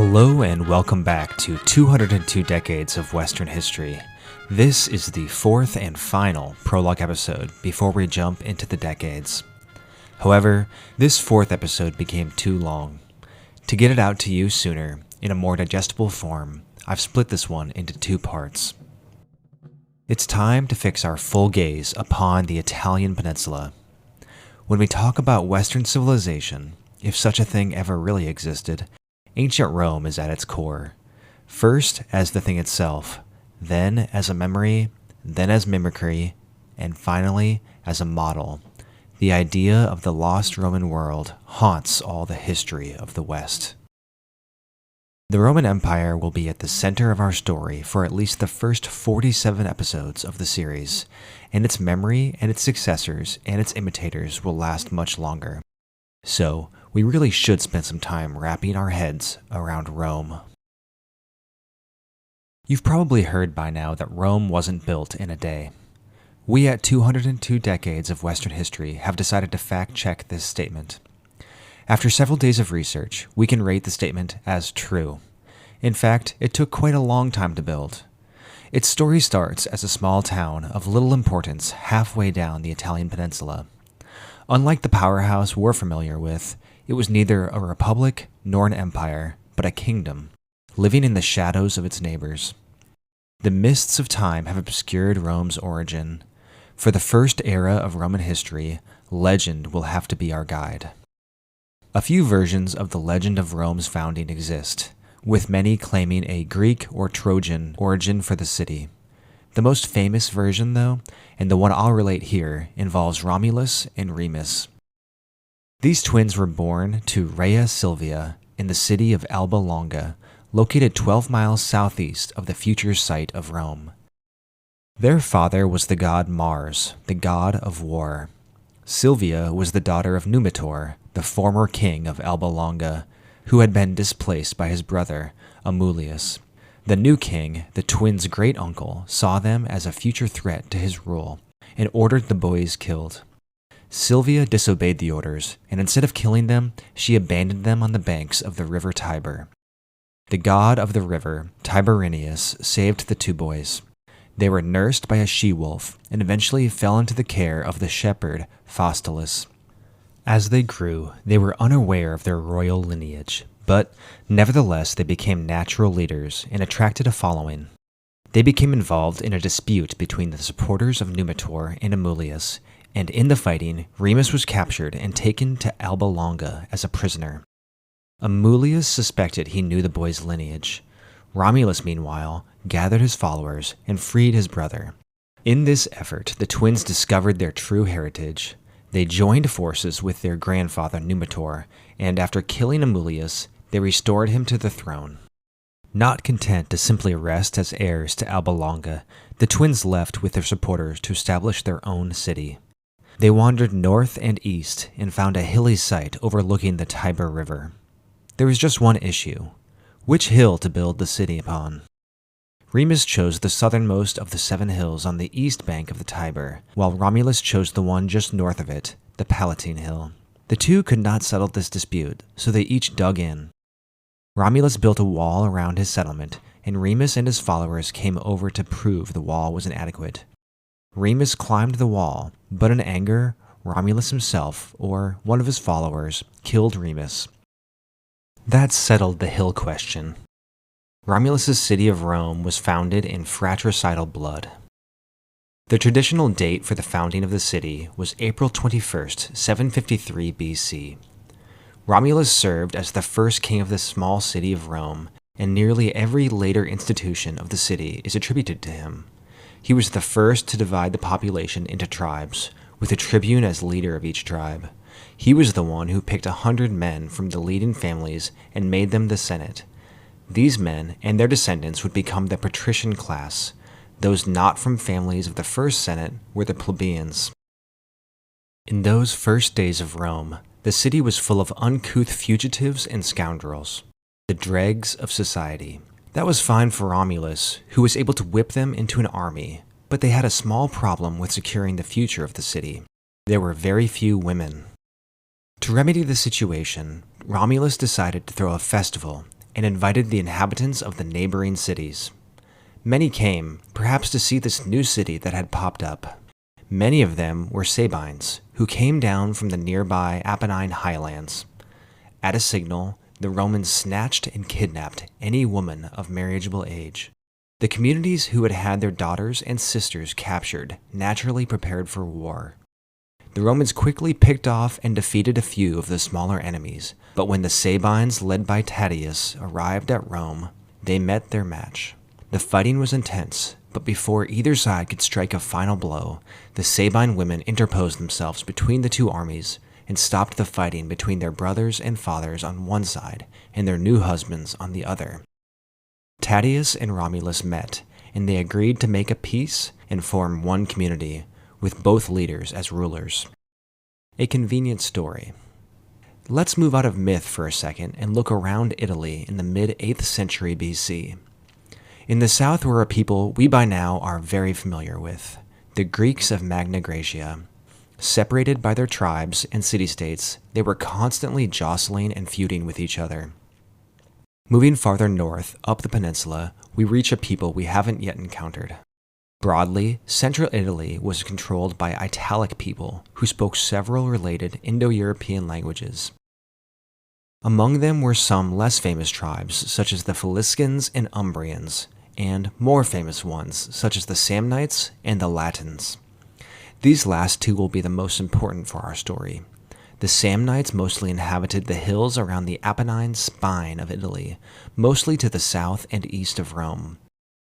Hello and welcome back to 202 Decades of Western History. This is the fourth and final prologue episode before we jump into the decades. However, this fourth episode became too long. To get it out to you sooner, in a more digestible form, I've split this one into two parts. It's time to fix our full gaze upon the Italian peninsula. When we talk about Western civilization, if such a thing ever really existed, ancient Rome is at its core. First as the thing itself, then as a memory, then as mimicry, and finally as a model. The idea of the lost Roman world haunts all the history of the West. The Roman Empire will be at the center of our story for at least the first 47 episodes of the series, and its memory and its successors and its imitators will last much longer. So, we really should spend some time wrapping our heads around Rome. You've probably heard by now that Rome wasn't built in a day. We at 202 Decades of Western History have decided to fact-check this statement. After several days of research, we can rate the statement as true. In fact, it took quite a long time to build. Its story starts as a small town of little importance halfway down the Italian peninsula. Unlike the powerhouse we're familiar with, it was neither a republic nor an empire, but a kingdom, living in the shadows of its neighbors. The mists of time have obscured Rome's origin. For the first era of Roman history, legend will have to be our guide. A few versions of the legend of Rome's founding exist, with many claiming a Greek or Trojan origin for the city. The most famous version, though, and the one I'll relate here, involves Romulus and Remus. These twins were born to Rhea Silvia in the city of Alba Longa, located 12 miles southeast of the future site of Rome. Their father was the god Mars, the god of war. Silvia was the daughter of Numitor, the former king of Alba Longa, who had been displaced by his brother, Romulus. The new king, the twins' great-uncle, saw them as a future threat to his rule and ordered the boys killed. Silvia disobeyed the orders, and instead of killing them, she abandoned them on the banks of the river Tiber. The god of the river, Tiberius, saved the two boys. They were nursed by a she-wolf and eventually fell into the care of the shepherd, Faustulus. As they grew, they were unaware of their royal lineage, but nevertheless they became natural leaders and attracted a following. They became involved in a dispute between the supporters of Numitor and Romulus, and in the fighting, Remus was captured and taken to Alba Longa as a prisoner. Romulus suspected he knew the boy's lineage. Romulus, meanwhile, gathered his followers and freed his brother. In this effort, the twins discovered their true heritage. They joined forces with their grandfather Numitor, and after killing Romulus, they restored him to the throne. Not content to simply rest as heirs to Alba Longa, the twins left with their supporters to establish their own city. They wandered north and east and found a hilly site overlooking the Tiber River. There was just one issue: which hill to build the city upon. Remus chose the southernmost of the 7 hills on the east bank of the Tiber, while Romulus chose the one just north of it, the Palatine Hill. The two could not settle this dispute, so they each dug in. Romulus built a wall around his settlement, and Remus and his followers came over to prove the wall was inadequate. Remus climbed the wall, but in anger, Romulus himself, or one of his followers, killed Remus. That settled the hill question. Romulus's city of Rome was founded in fratricidal blood. The traditional date for the founding of the city was April 21st, 753 BC. Romulus served as the first king of the small city of Rome, and nearly every later institution of the city is attributed to him. He was the first to divide the population into tribes, with a tribune as leader of each tribe. He was the one who picked 100 men from the leading families and made them the Senate. These men and their descendants would become the patrician class. Those not from families of the first Senate were the plebeians. In those first days of Rome, the city was full of uncouth fugitives and scoundrels, the dregs of society. That was fine for Romulus, who was able to whip them into an army, but they had a small problem with securing the future of the city. There were very few women. To remedy the situation, Romulus decided to throw a festival and invited the inhabitants of the neighboring cities. Many came, perhaps to see this new city that had popped up. Many of them were Sabines, who came down from the nearby Apennine highlands. At a signal, the Romans snatched and kidnapped any woman of marriageable age. The communities who had had their daughters and sisters captured naturally prepared for war. The Romans quickly picked off and defeated a few of the smaller enemies, but when the Sabines led by Tatius arrived at Rome, they met their match. The fighting was intense, but before either side could strike a final blow, the Sabine women interposed themselves between the two armies and stopped the fighting between their brothers and fathers on one side and their new husbands on the other. Tatius and Romulus met, and they agreed to make a peace and form one community, with both leaders as rulers. A convenient story. Let's move out of myth for a second and look around Italy in the mid-8th century BC. In the south were a people we by now are very familiar with, the Greeks of Magna Graecia. Separated by their tribes and city-states, they were constantly jostling and feuding with each other. Moving farther north, up the peninsula, we reach a people we haven't yet encountered. Broadly, central Italy was controlled by Italic people who spoke several related Indo-European languages. Among them were some less famous tribes, such as the Faliscans and Umbrians, and more famous ones, such as the Samnites and the Latins. These last two will be the most important for our story. The Samnites mostly inhabited the hills around the Apennine spine of Italy, mostly to the south and east of Rome.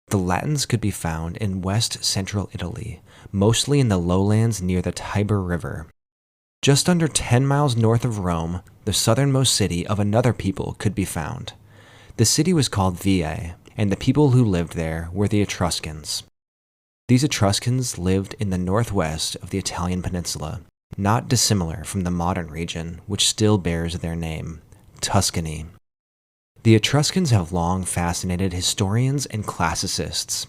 The Latins could be found in west-central Italy, mostly in the lowlands near the Tiber River. Just under 10 miles north of Rome, the southernmost city of another people could be found. The city was called Veii, and the people who lived there were the Etruscans. These Etruscans lived in the northwest of the Italian peninsula, not dissimilar from the modern region which still bears their name, Tuscany. The Etruscans have long fascinated historians and classicists.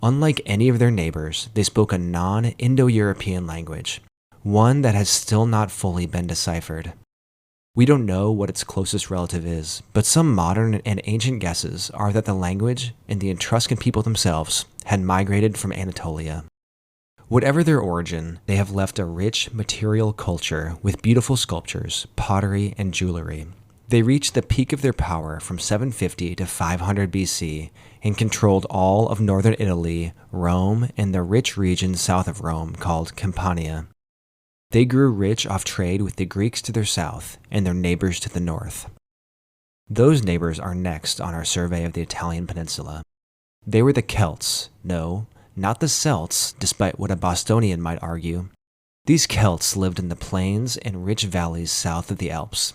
Unlike any of their neighbors, they spoke a non-Indo-European language, one that has still not fully been deciphered. We don't know what its closest relative is, but some modern and ancient guesses are that the language and the Etruscan people themselves had migrated from Anatolia. Whatever their origin, they have left a rich material culture with beautiful sculptures, pottery, and jewelry. They reached the peak of their power from 750 to 500 BC and controlled all of northern Italy, Rome, and the rich region south of Rome called Campania. They grew rich off trade with the Greeks to their south and their neighbors to the north. Those neighbors are next on our survey of the Italian peninsula. They were the Celts, no, not the Celts, despite what a Bostonian might argue. These Celts lived in the plains and rich valleys south of the Alps.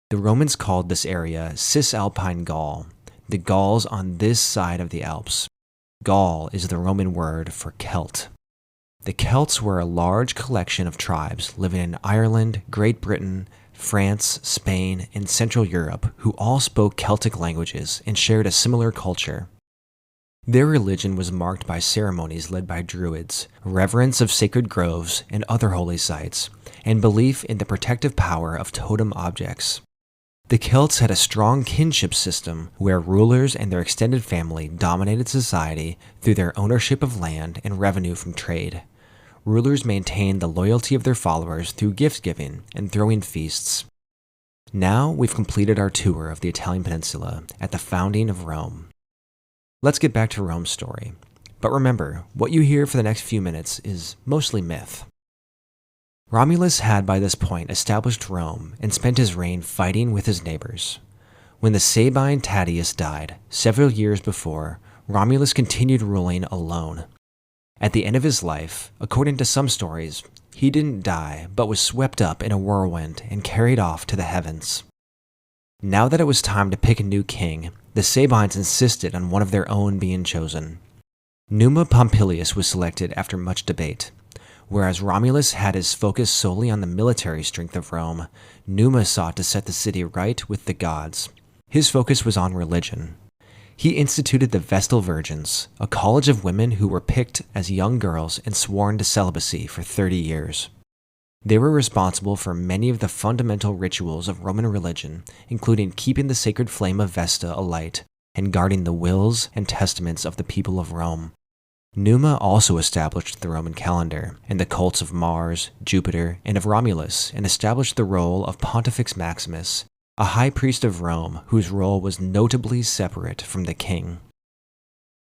The Romans called this area Cisalpine Gaul, the Gauls on this side of the Alps. Gaul is the Roman word for Celt. The Celts were a large collection of tribes living in Ireland, Great Britain, France, Spain, and Central Europe who all spoke Celtic languages and shared a similar culture. Their religion was marked by ceremonies led by druids, reverence of sacred groves and other holy sites, and belief in the protective power of totem objects. The Celts had a strong kinship system where rulers and their extended family dominated society through their ownership of land and revenue from trade. Rulers maintained the loyalty of their followers through gift-giving and throwing feasts. Now we've completed our tour of the Italian peninsula at the founding of Rome. Let's get back to Rome's story. But remember, what you hear for the next few minutes is mostly myth. Romulus had by this point established Rome and spent his reign fighting with his neighbors. When the Sabine Tatius died, several years before, Romulus continued ruling alone. At the end of his life, according to some stories, he didn't die but was swept up in a whirlwind and carried off to the heavens. Now that it was time to pick a new king, the Sabines insisted on one of their own being chosen. Numa Pompilius was selected after much debate. Whereas Romulus had his focus solely on the military strength of Rome, Numa sought to set the city right with the gods. His focus was on religion. He instituted the Vestal Virgins, a college of women who were picked as young girls and sworn to celibacy for 30 years. They were responsible for many of the fundamental rituals of Roman religion, including keeping the sacred flame of Vesta alight and guarding the wills and testaments of the people of Rome. Numa also established the Roman calendar and the cults of Mars, Jupiter, and of Romulus, and established the role of Pontifex Maximus, a high priest of Rome whose role was notably separate from the king.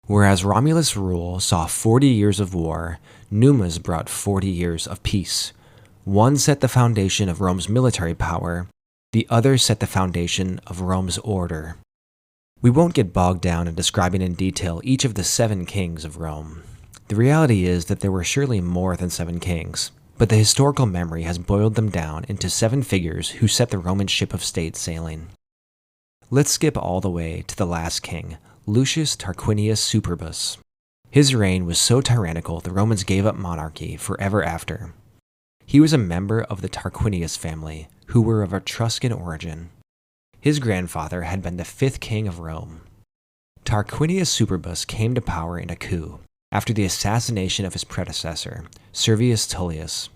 Whereas Romulus' rule saw 40 years of war, Numa's brought 40 years of peace. One set the foundation of Rome's military power, the other set the foundation of Rome's order. We won't get bogged down in describing in detail each of the 7 kings of Rome. The reality is that there were surely more than 7 kings, but the historical memory has boiled them down into 7 figures who set the Roman ship of state sailing. Let's skip all the way to the last king, Lucius Tarquinius Superbus. His reign was so tyrannical the Romans gave up monarchy forever after. He was a member of the Tarquinius family, who were of Etruscan origin. His grandfather had been the 5th king of Rome. Tarquinius Superbus came to power in a coup after the assassination of his predecessor, Servius Tullius.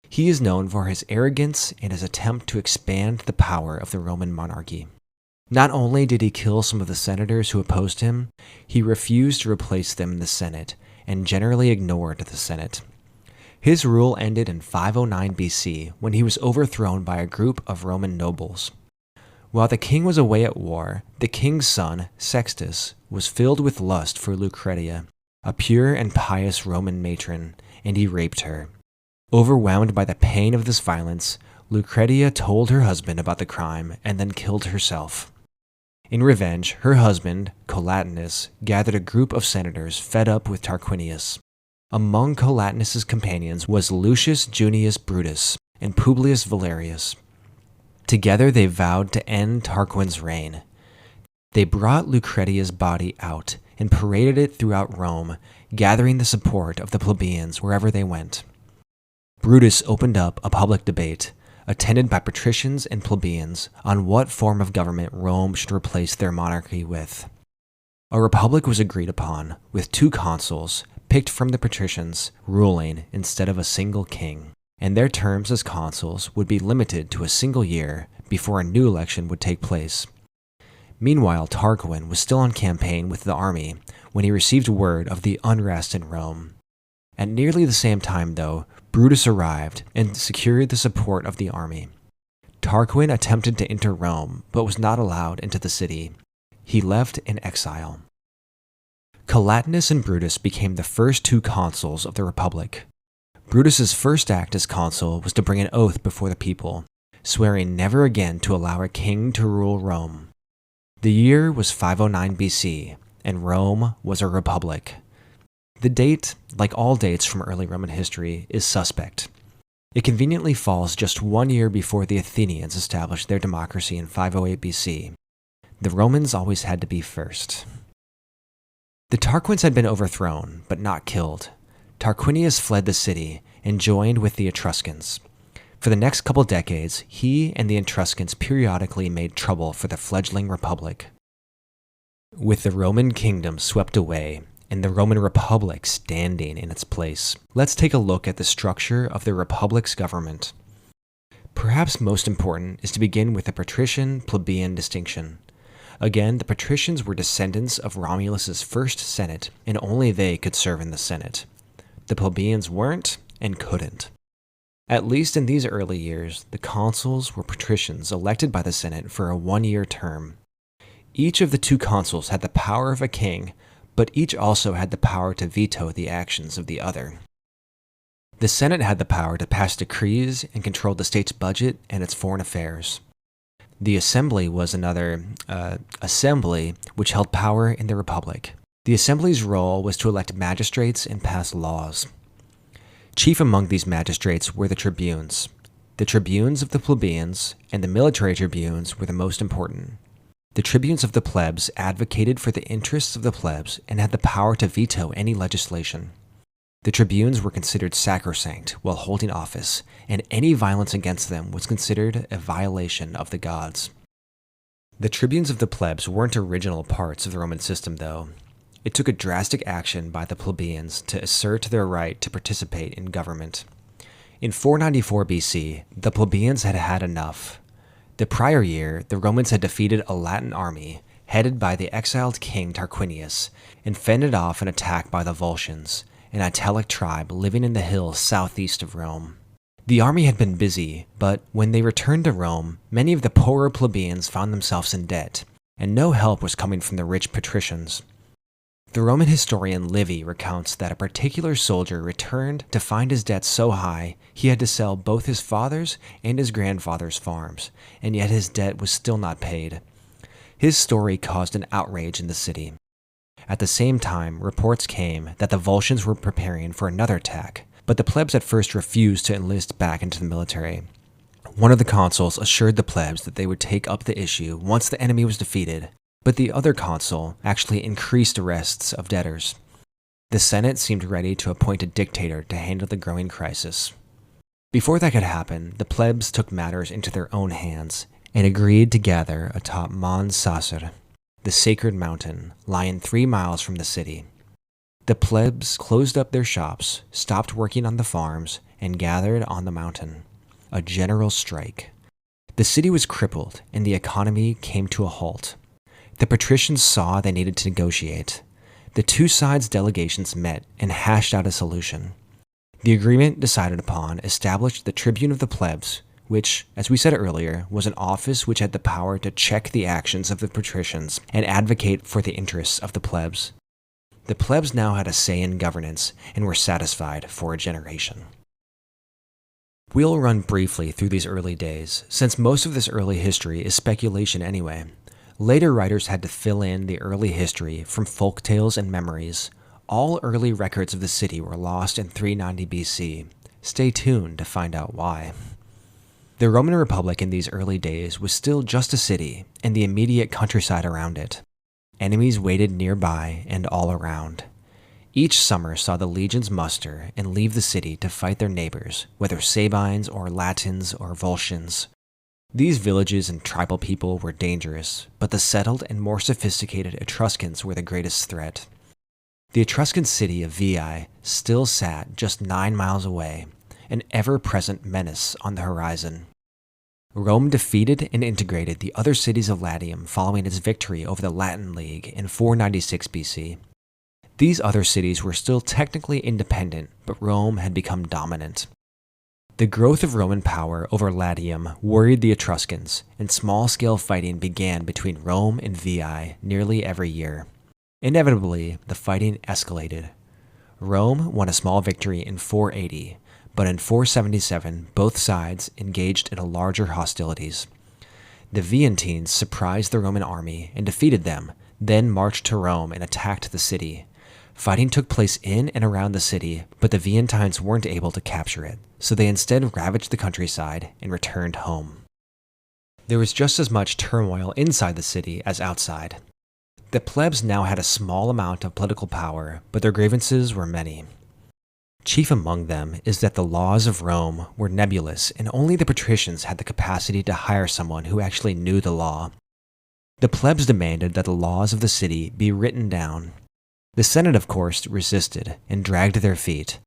He is known for his arrogance and his attempt to expand the power of the Roman monarchy. Not only did he kill some of the senators who opposed him, he refused to replace them in the Senate and generally ignored the Senate. His rule ended in 509 BC when he was overthrown by a group of Roman nobles. While the king was away at war, the king's son, Sextus, was filled with lust for Lucretia, a pure and pious Roman matron, and he raped her. Overwhelmed by the pain of this violence, Lucretia told her husband about the crime and then killed herself. In revenge, her husband, Collatinus, gathered a group of senators fed up with Tarquinius. Among Collatinus's companions was Lucius Junius Brutus and Publius Valerius. Together they vowed to end Tarquin's reign. They brought Lucretia's body out and paraded it throughout Rome, gathering the support of the plebeians wherever they went. Brutus opened up a public debate, attended by patricians and plebeians, on what form of government Rome should replace their monarchy with. A republic was agreed upon, with 2 consuls, picked from the patricians, ruling instead of a single king, and their terms as consuls would be limited to a single year before a new election would take place. Meanwhile, Tarquin was still on campaign with the army when he received word of the unrest in Rome. At nearly the same time, though, Brutus arrived and secured the support of the army. Tarquin attempted to enter Rome, but was not allowed into the city. He left in exile. Collatinus and Brutus became the first 2 consuls of the Republic. Brutus's first act as consul was to bring an oath before the people, swearing never again to allow a king to rule Rome. The year was 509 BC, and Rome was a republic. The date, like all dates from early Roman history, is suspect. It conveniently falls just 1 year before the Athenians established their democracy in 508 BC. The Romans always had to be first. The Tarquins had been overthrown, but not killed. Tarquinius fled the city and joined with the Etruscans. For the next couple decades, he and the Etruscans periodically made trouble for the fledgling republic. With the Roman kingdom swept away, and the Roman Republic standing in its place, let's take a look at the structure of the Republic's government. Perhaps most important is to begin with the patrician-plebeian distinction. Again, the patricians were descendants of Romulus's first Senate, and only they could serve in the Senate. The plebeians weren't and couldn't. At least in these early years, the consuls were patricians elected by the Senate for a 1-year term. Each of the 2 consuls had the power of a king, but each also had the power to veto the actions of the other. The Senate had the power to pass decrees and control the state's budget and its foreign affairs. The Assembly was another assembly which held power in the Republic. The Assembly's role was to elect magistrates and pass laws. Chief among these magistrates were the tribunes. The tribunes of the plebeians and the military tribunes were the most important. The tribunes of the plebs advocated for the interests of the plebs and had the power to veto any legislation. The tribunes were considered sacrosanct while holding office, and any violence against them was considered a violation of the gods. The tribunes of the plebs weren't original parts of the Roman system, though. It took a drastic action by the plebeians to assert their right to participate in government. In 494 BC, the plebeians had had enough. The prior year, the Romans had defeated a Latin army headed by the exiled king Tarquinius and fended off an attack by the Volscians, an Italic tribe living in the hills southeast of Rome. The army had been busy, but when they returned to Rome, many of the poorer plebeians found themselves in debt, and no help was coming from the rich patricians. The Roman historian Livy recounts that a particular soldier returned to find his debt so high he had to sell both his father's and his grandfather's farms, and yet his debt was still not paid. His story caused an outrage in the city. At the same time, reports came that the Volscians were preparing for another attack, but the plebs at first refused to enlist back into the military. One of the consuls assured the plebs that they would take up the issue once the enemy was defeated, but the other consul actually increased arrests of debtors. The Senate seemed ready to appoint a dictator to handle the growing crisis. Before that could happen, the plebs took matters into their own hands and agreed to gather atop Mons Sacer, the sacred mountain lying 3 miles from the city. The plebs closed up their shops, stopped working on the farms, and gathered on the mountain. A general strike. The city was crippled, and the economy came to a halt. The patricians saw they needed to negotiate. The two sides' delegations met and hashed out a solution. The agreement decided upon established the tribune of the plebs, which, as we said earlier, was an office which had the power to check the actions of the patricians and advocate for the interests of the plebs. The plebs now had a say in governance and were satisfied for a generation. We'll run briefly through these early days, since most of this early history is speculation anyway. Later writers had to fill in the early history from folktales and memories. All early records of the city were lost in 390 BC. Stay tuned to find out why. The Roman Republic in these early days was still just a city and the immediate countryside around it. Enemies waited nearby and all around. Each summer saw the legions muster and leave the city to fight their neighbors, whether Sabines or Latins or Volscians. These villages and tribal people were dangerous, but the settled and more sophisticated Etruscans were the greatest threat. The Etruscan city of Veii still sat just 9 miles away, an ever-present menace on the horizon. Rome defeated and integrated the other cities of Latium following its victory over the Latin League in 496 BC. These other cities were still technically independent, but Rome had become dominant. The growth of Roman power over Latium worried the Etruscans, and small-scale fighting began between Rome and Veii nearly every year. Inevitably, the fighting escalated. Rome won a small victory in 480, but in 477 both sides engaged in larger hostilities. The Veientines surprised the Roman army and defeated them, then marched to Rome and attacked the city. Fighting took place in and around the city, but the Veientines weren't able to capture it, so they instead ravaged the countryside and returned home. There was just as much turmoil inside the city as outside. The plebs now had a small amount of political power, but their grievances were many. Chief among them is that the laws of Rome were nebulous and only the patricians had the capacity to hire someone who actually knew the law. The plebs demanded that the laws of the city be written down. The Senate, of course, resisted and dragged their feet,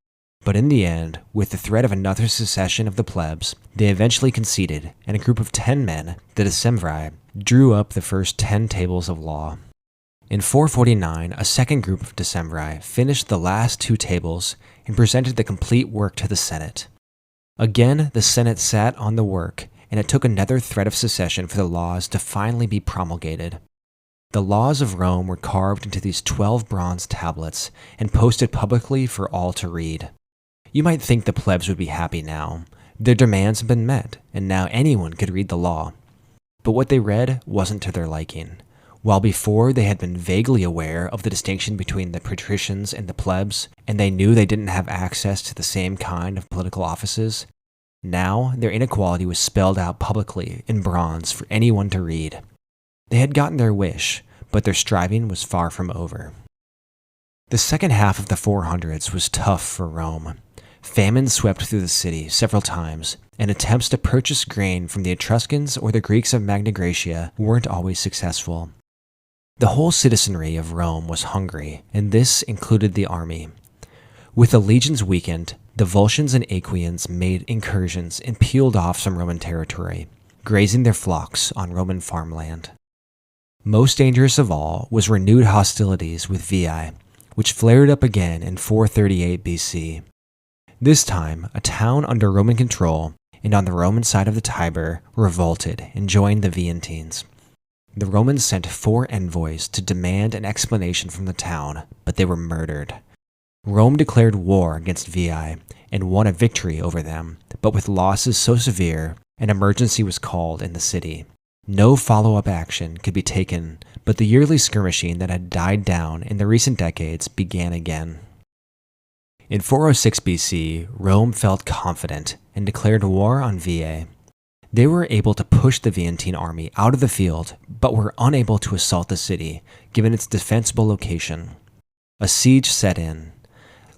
but in the end, with the threat of another secession of the plebs, they eventually conceded, and a group of 10 men, the decemviri, drew up the first 10 tables of law. In 449, a second group of decemviri finished the last 2 tables and presented the complete work to the Senate. Again, the Senate sat on the work, and it took another threat of secession for the laws to finally be promulgated. The laws of Rome were carved into these 12 bronze tablets and posted publicly for all to read. You might think the plebs would be happy now. Their demands had been met, and now anyone could read the law. But what they read wasn't to their liking. While before they had been vaguely aware of the distinction between the patricians and the plebs, and they knew they didn't have access to the same kind of political offices, now their inequality was spelled out publicly in bronze for anyone to read. They had gotten their wish, but their striving was far from over. The second half of the 400s was tough for Rome. Famine swept through the city several times, and attempts to purchase grain from the Etruscans or the Greeks of Magna Graecia weren't always successful. The whole citizenry of Rome was hungry, and this included the army. With the legions weakened, the Volscians and Aequians made incursions and peeled off some Roman territory, grazing their flocks on Roman farmland. Most dangerous of all was renewed hostilities with Veii, which flared up again in 438 BC. This time, a town under Roman control and on the Roman side of the Tiber revolted and joined the Veientines. The Romans sent 4 envoys to demand an explanation from the town, but they were murdered. Rome declared war against Veii and won a victory over them, but with losses so severe, an emergency was called in the city. No follow-up action could be taken, but the yearly skirmishing that had died down in the recent decades began again. In 406 BC, Rome felt confident and declared war on Veii. They were able to push the Veientine army out of the field, but were unable to assault the city, given its defensible location. A siege set in.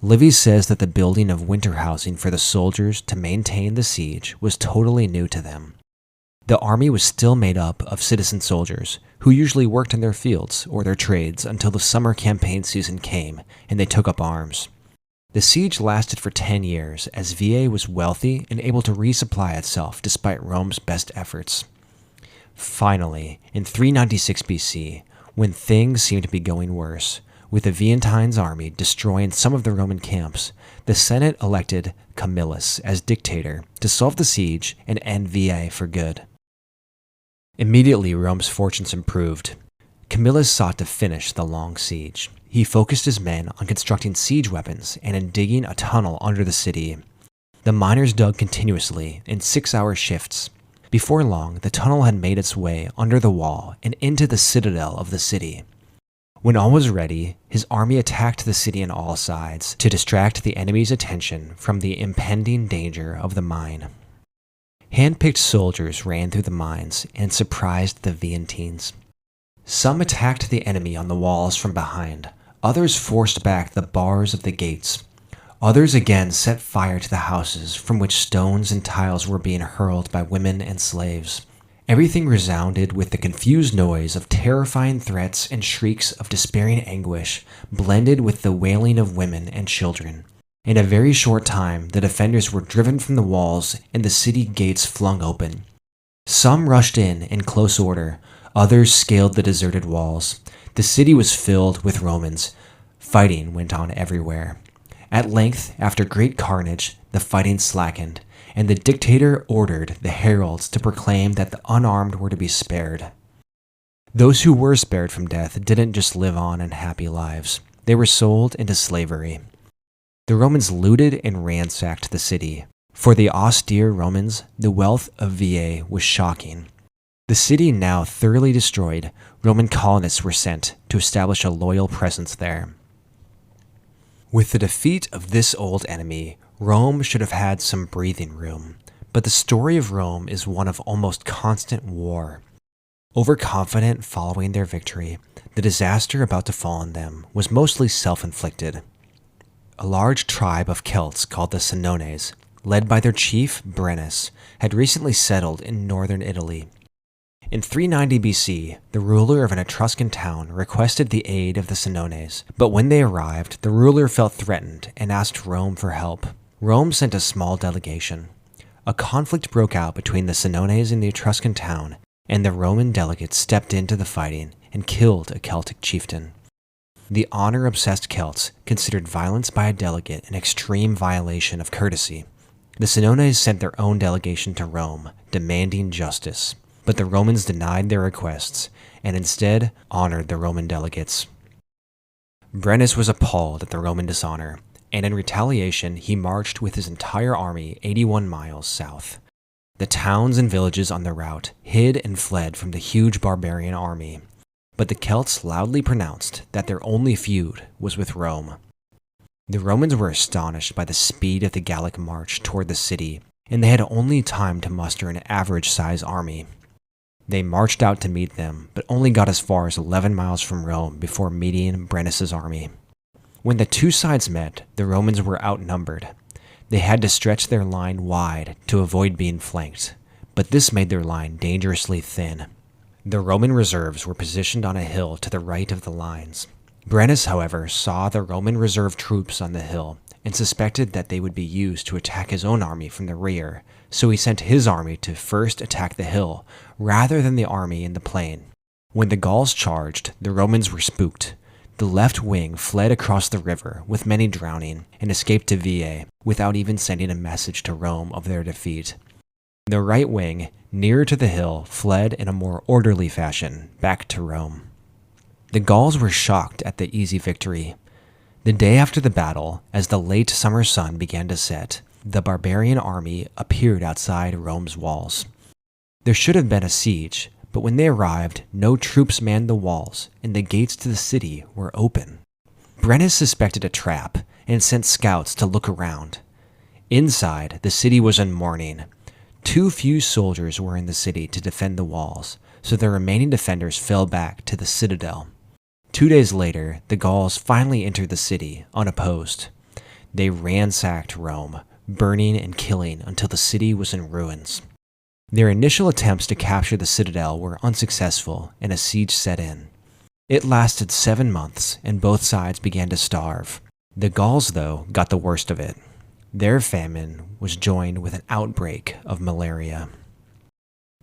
Livy says that the building of winter housing for the soldiers to maintain the siege was totally new to them. The army was still made up of citizen soldiers, who usually worked in their fields or their trades until the summer campaign season came and they took up arms. The siege lasted for 10 years as Veii was wealthy and able to resupply itself despite Rome's best efforts. Finally, in 396 BC, when things seemed to be going worse, with the Veientines' army destroying some of the Roman camps, the Senate elected Camillus as dictator to solve the siege and end Veii for good. Immediately, Rome's fortunes improved. Camillus sought to finish the long siege. He focused his men on constructing siege weapons and in digging a tunnel under the city. The miners dug continuously in 6-hour shifts. Before long, the tunnel had made its way under the wall and into the citadel of the city. When all was ready, his army attacked the city on all sides to distract the enemy's attention from the impending danger of the mine. Hand-picked soldiers ran through the mines and surprised the Veientines. Some attacked the enemy on the walls from behind. Others forced back the bars of the gates. Others again set fire to the houses from which stones and tiles were being hurled by women and slaves. Everything resounded with the confused noise of terrifying threats and shrieks of despairing anguish, blended with the wailing of women and children. In a very short time, the defenders were driven from the walls and the city gates flung open. Some rushed in close order. Others scaled the deserted walls. The city was filled with Romans. Fighting went on everywhere. At length, after great carnage, the fighting slackened, and the dictator ordered the heralds to proclaim that the unarmed were to be spared. Those who were spared from death didn't just live on in happy lives. They were sold into slavery. The Romans looted and ransacked the city. For the austere Romans, the wealth of Veii was shocking. The city now thoroughly destroyed, Roman colonists were sent to establish a loyal presence there. With the defeat of this old enemy, Rome should have had some breathing room, but the story of Rome is one of almost constant war. Overconfident following their victory, the disaster about to fall on them was mostly self-inflicted. A large tribe of Celts called the Senones, led by their chief Brennus, had recently settled in northern Italy. In 390 BC, the ruler of an Etruscan town requested the aid of the Senones, but when they arrived, the ruler felt threatened and asked Rome for help. Rome sent a small delegation. A conflict broke out between the Senones in the Etruscan town, and the Roman delegates stepped into the fighting and killed a Celtic chieftain. The honor-obsessed Celts considered violence by a delegate an extreme violation of courtesy. The Senones sent their own delegation to Rome, demanding justice. But the Romans denied their requests and instead honored the Roman delegates. Brennus was appalled at the Roman dishonor, and in retaliation he marched with his entire army 81 miles south. The towns and villages on the route hid and fled from the huge barbarian army, but the Celts loudly pronounced that their only feud was with Rome. The Romans were astonished by the speed of the Gallic march toward the city, and they had only time to muster an average-size army. They marched out to meet them, but only got as far as 11 miles from Rome before meeting Brennus's army. When the two sides met, the Romans were outnumbered. They had to stretch their line wide to avoid being flanked, but this made their line dangerously thin. The Roman reserves were positioned on a hill to the right of the lines. Brennus, however, saw the Roman reserve troops on the hill and suspected that they would be used to attack his own army from the rear, so he sent his army to first attack the hill, rather than the army in the plain. When the Gauls charged, the Romans were spooked. The left wing fled across the river, with many drowning, and escaped to Veii, without even sending a message to Rome of their defeat. The right wing, nearer to the hill, fled in a more orderly fashion, back to Rome. The Gauls were shocked at the easy victory. The day after the battle, as the late summer sun began to set, the barbarian army appeared outside Rome's walls. There should have been a siege, but when they arrived, no troops manned the walls, and the gates to the city were open. Brennus suspected a trap, and sent scouts to look around. Inside, the city was in mourning. Too few soldiers were in the city to defend the walls, so the remaining defenders fell back to the citadel. 2 days later, the Gauls finally entered the city, unopposed. They ransacked Rome, burning and killing until the city was in ruins. Their initial attempts to capture the citadel were unsuccessful, and a siege set in. It lasted 7 months, and both sides began to starve. The Gauls, though, got the worst of it. Their famine was joined with an outbreak of malaria.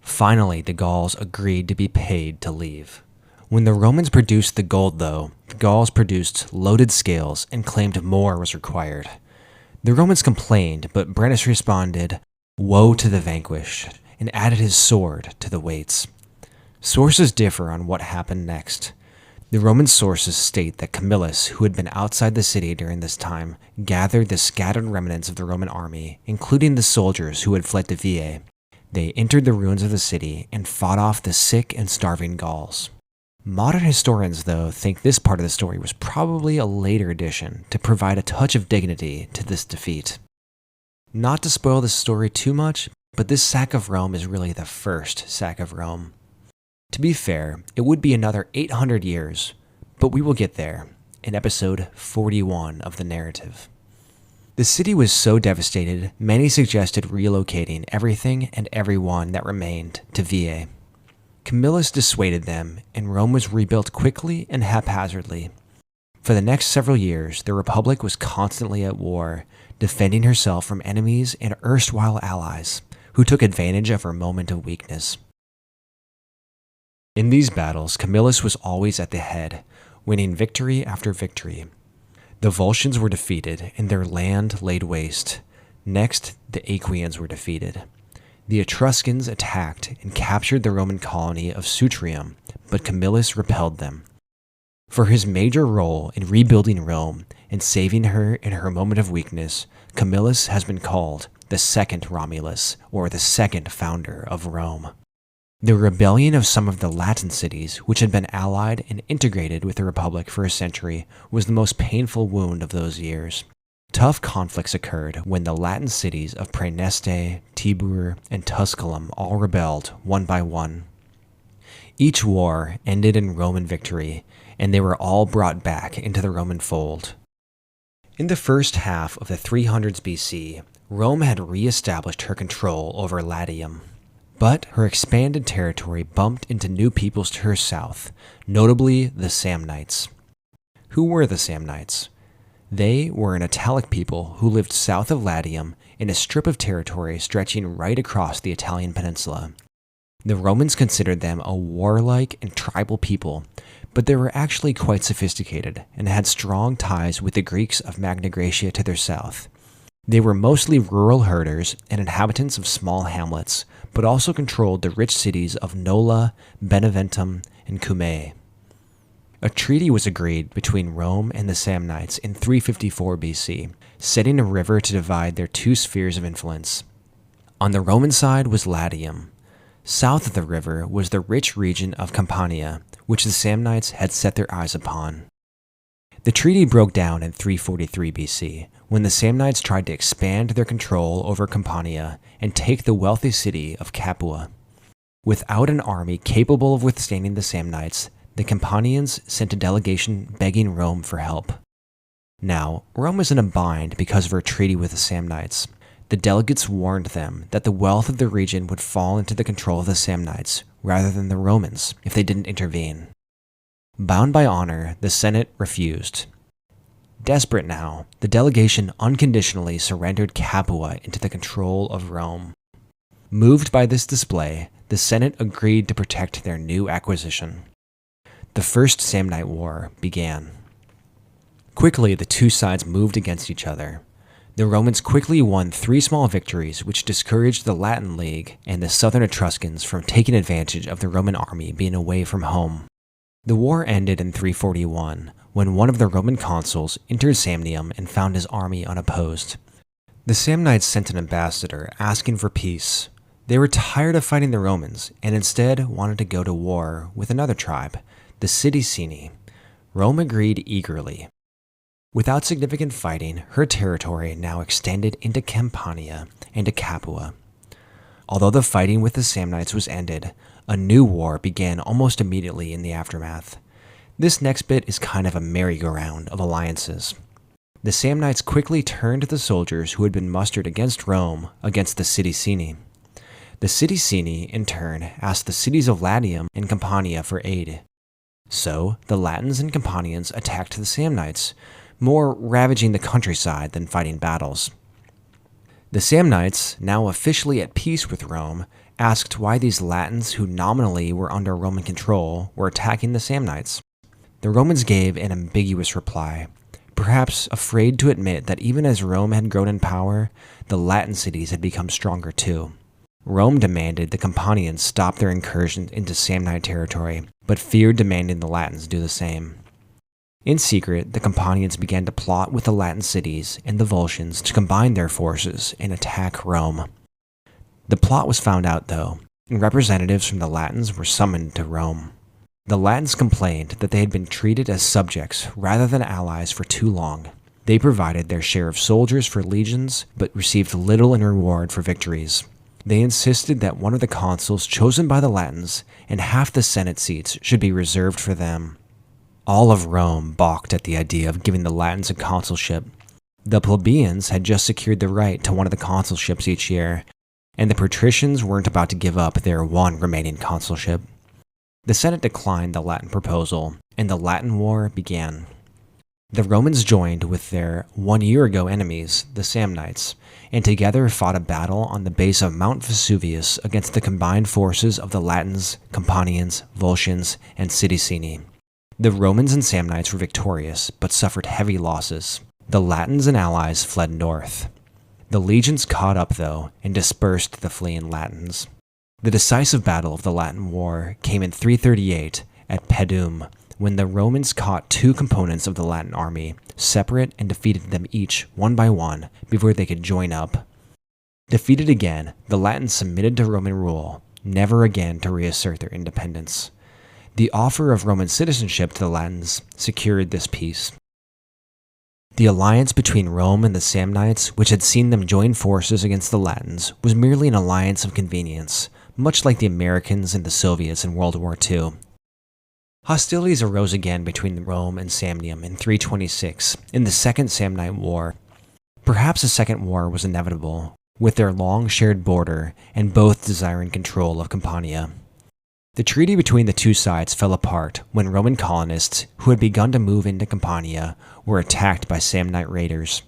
Finally, the Gauls agreed to be paid to leave. When the Romans produced the gold, though, the Gauls produced loaded scales and claimed more was required. The Romans complained, but Brennus responded, "Woe to the vanquished," and added his sword to the weights. Sources differ on what happened next. The Roman sources state that Camillus, who had been outside the city during this time, gathered the scattered remnants of the Roman army, including the soldiers who had fled to Veii. They entered the ruins of the city and fought off the sick and starving Gauls. Modern historians, though, think this part of the story was probably a later addition to provide a touch of dignity to this defeat. Not to spoil the story too much, but this sack of Rome is really the first sack of Rome. To be fair, it would be another 800 years, but we will get there in episode 41 of the narrative. The city was so devastated, many suggested relocating everything and everyone that remained to Veii. Camillus dissuaded them, and Rome was rebuilt quickly and haphazardly. For the next several years, the Republic was constantly at war, defending herself from enemies and erstwhile allies, who took advantage of her moment of weakness. In these battles, Camillus was always at the head, winning victory after victory. The Volscians were defeated, and their land laid waste. Next, the Aequians were defeated. The Etruscans attacked and captured the Roman colony of Sutrium, but Camillus repelled them. For his major role in rebuilding Rome and saving her in her moment of weakness, Camillus has been called the second Romulus, or the second founder of Rome. The rebellion of some of the Latin cities, which had been allied and integrated with the Republic for a century, was the most painful wound of those years. Tough conflicts occurred when the Latin cities of Praeneste, Tibur, and Tusculum all rebelled one by one. Each war ended in Roman victory, and they were all brought back into the Roman fold. In the first half of the 300s BC, Rome had re-established her control over Latium. But her expanded territory bumped into new peoples to her south, notably the Samnites. Who were the Samnites? They were an Italic people who lived south of Latium in a strip of territory stretching right across the Italian peninsula. The Romans considered them a warlike and tribal people, but they were actually quite sophisticated and had strong ties with the Greeks of Magna Graecia to their south. They were mostly rural herders and inhabitants of small hamlets, but also controlled the rich cities of Nola, Beneventum, and Cumae. A treaty was agreed between Rome and the Samnites in 354 BC, setting a river to divide their two spheres of influence. On the Roman side was Latium. South of the river was the rich region of Campania, which the Samnites had set their eyes upon. The treaty broke down in 343 BC, when the Samnites tried to expand their control over Campania and take the wealthy city of Capua. Without an army capable of withstanding the Samnites, the Campanians sent a delegation begging Rome for help. Now, Rome was in a bind because of her treaty with the Samnites. The delegates warned them that the wealth of the region would fall into the control of the Samnites rather than the Romans if they didn't intervene. Bound by honor, the Senate refused. Desperate now, the delegation unconditionally surrendered Capua into the control of Rome. Moved by this display, the Senate agreed to protect their new acquisition. The First Samnite War began. Quickly, the two sides moved against each other. The Romans quickly won 3 small victories which discouraged the Latin League and the southern Etruscans from taking advantage of the Roman army being away from home. The war ended in 341, when one of the Roman consuls entered Samnium and found his army unopposed. The Samnites sent an ambassador asking for peace. They were tired of fighting the Romans and instead wanted to go to war with another tribe, the Sidicini. Rome agreed eagerly. Without significant fighting, her territory now extended into Campania and to Capua. Although the fighting with the Samnites was ended, a new war began almost immediately in the aftermath. This next bit is kind of a merry-go-round of alliances. The Samnites quickly turned the soldiers who had been mustered against Rome against the Sidicini. The Sidicini, in turn, asked the cities of Latium and Campania for aid. So, the Latins and Campanians attacked the Samnites, more ravaging the countryside than fighting battles. The Samnites, now officially at peace with Rome, asked why these Latins who nominally were under Roman control were attacking the Samnites. The Romans gave an ambiguous reply, perhaps afraid to admit that even as Rome had grown in power, the Latin cities had become stronger too. Rome demanded the Campanians stop their incursions into Samnite territory, but feared demanding the Latins do the same. In secret, the Campanians began to plot with the Latin cities and the Volscians to combine their forces and attack Rome. The plot was found out, though, and representatives from the Latins were summoned to Rome. The Latins complained that they had been treated as subjects rather than allies for too long. They provided their share of soldiers for legions, but received little in reward for victories. They insisted that one of the consuls chosen by the Latins and half the Senate seats should be reserved for them. All of Rome balked at the idea of giving the Latins a consulship. The plebeians had just secured the right to one of the consulships each year, and the patricians weren't about to give up their one remaining consulship. The Senate declined the Latin proposal, and the Latin War began. The Romans joined with their 1 year ago enemies, the Samnites, and together fought a battle on the base of Mount Vesuvius against the combined forces of the Latins, Campanians, Volscians, and Sidicini. The Romans and Samnites were victorious, but suffered heavy losses. The Latins and allies fled north. The legions caught up, though, and dispersed the fleeing Latins. The decisive battle of the Latin War came in 338 at Pedum, when the Romans caught 2 components of the Latin army, separate, and defeated them each, one by one, before they could join up. Defeated again, the Latins submitted to Roman rule, never again to reassert their independence. The offer of Roman citizenship to the Latins secured this peace. The alliance between Rome and the Samnites, which had seen them join forces against the Latins, was merely an alliance of convenience, much like the Americans and the Soviets in World War II. Hostilities arose again between Rome and Samnium in 326, in the Second Samnite War. Perhaps a second war was inevitable, with their long shared border and both desiring control of Campania. The treaty between the two sides fell apart when Roman colonists who had begun to move into Campania were attacked by Samnite raiders.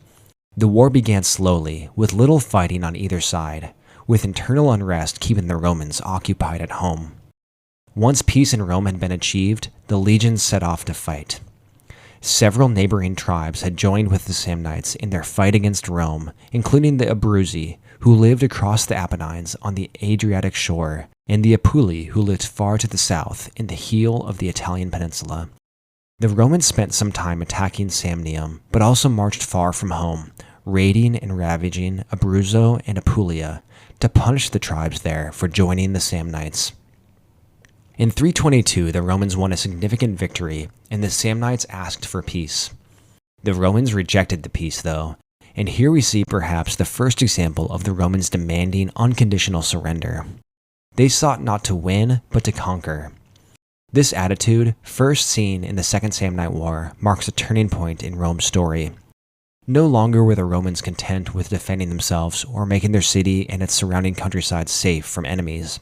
The war began slowly, with little fighting on either side, with internal unrest keeping the Romans occupied at home. Once peace in Rome had been achieved, the legions set off to fight. Several neighboring tribes had joined with the Samnites in their fight against Rome, including the Abruzzi, who lived across the Apennines on the Adriatic shore, and the Apuli, who lived far to the south in the heel of the Italian peninsula. The Romans spent some time attacking Samnium, but also marched far from home, raiding and ravaging Abruzzo and Apulia to punish the tribes there for joining the Samnites. In 322, the Romans won a significant victory, and the Samnites asked for peace. The Romans rejected the peace, though, and here we see perhaps the first example of the Romans demanding unconditional surrender. They sought not to win, but to conquer. This attitude, first seen in the Second Samnite War, marks a turning point in Rome's story. No longer were the Romans content with defending themselves or making their city and its surrounding countryside safe from enemies.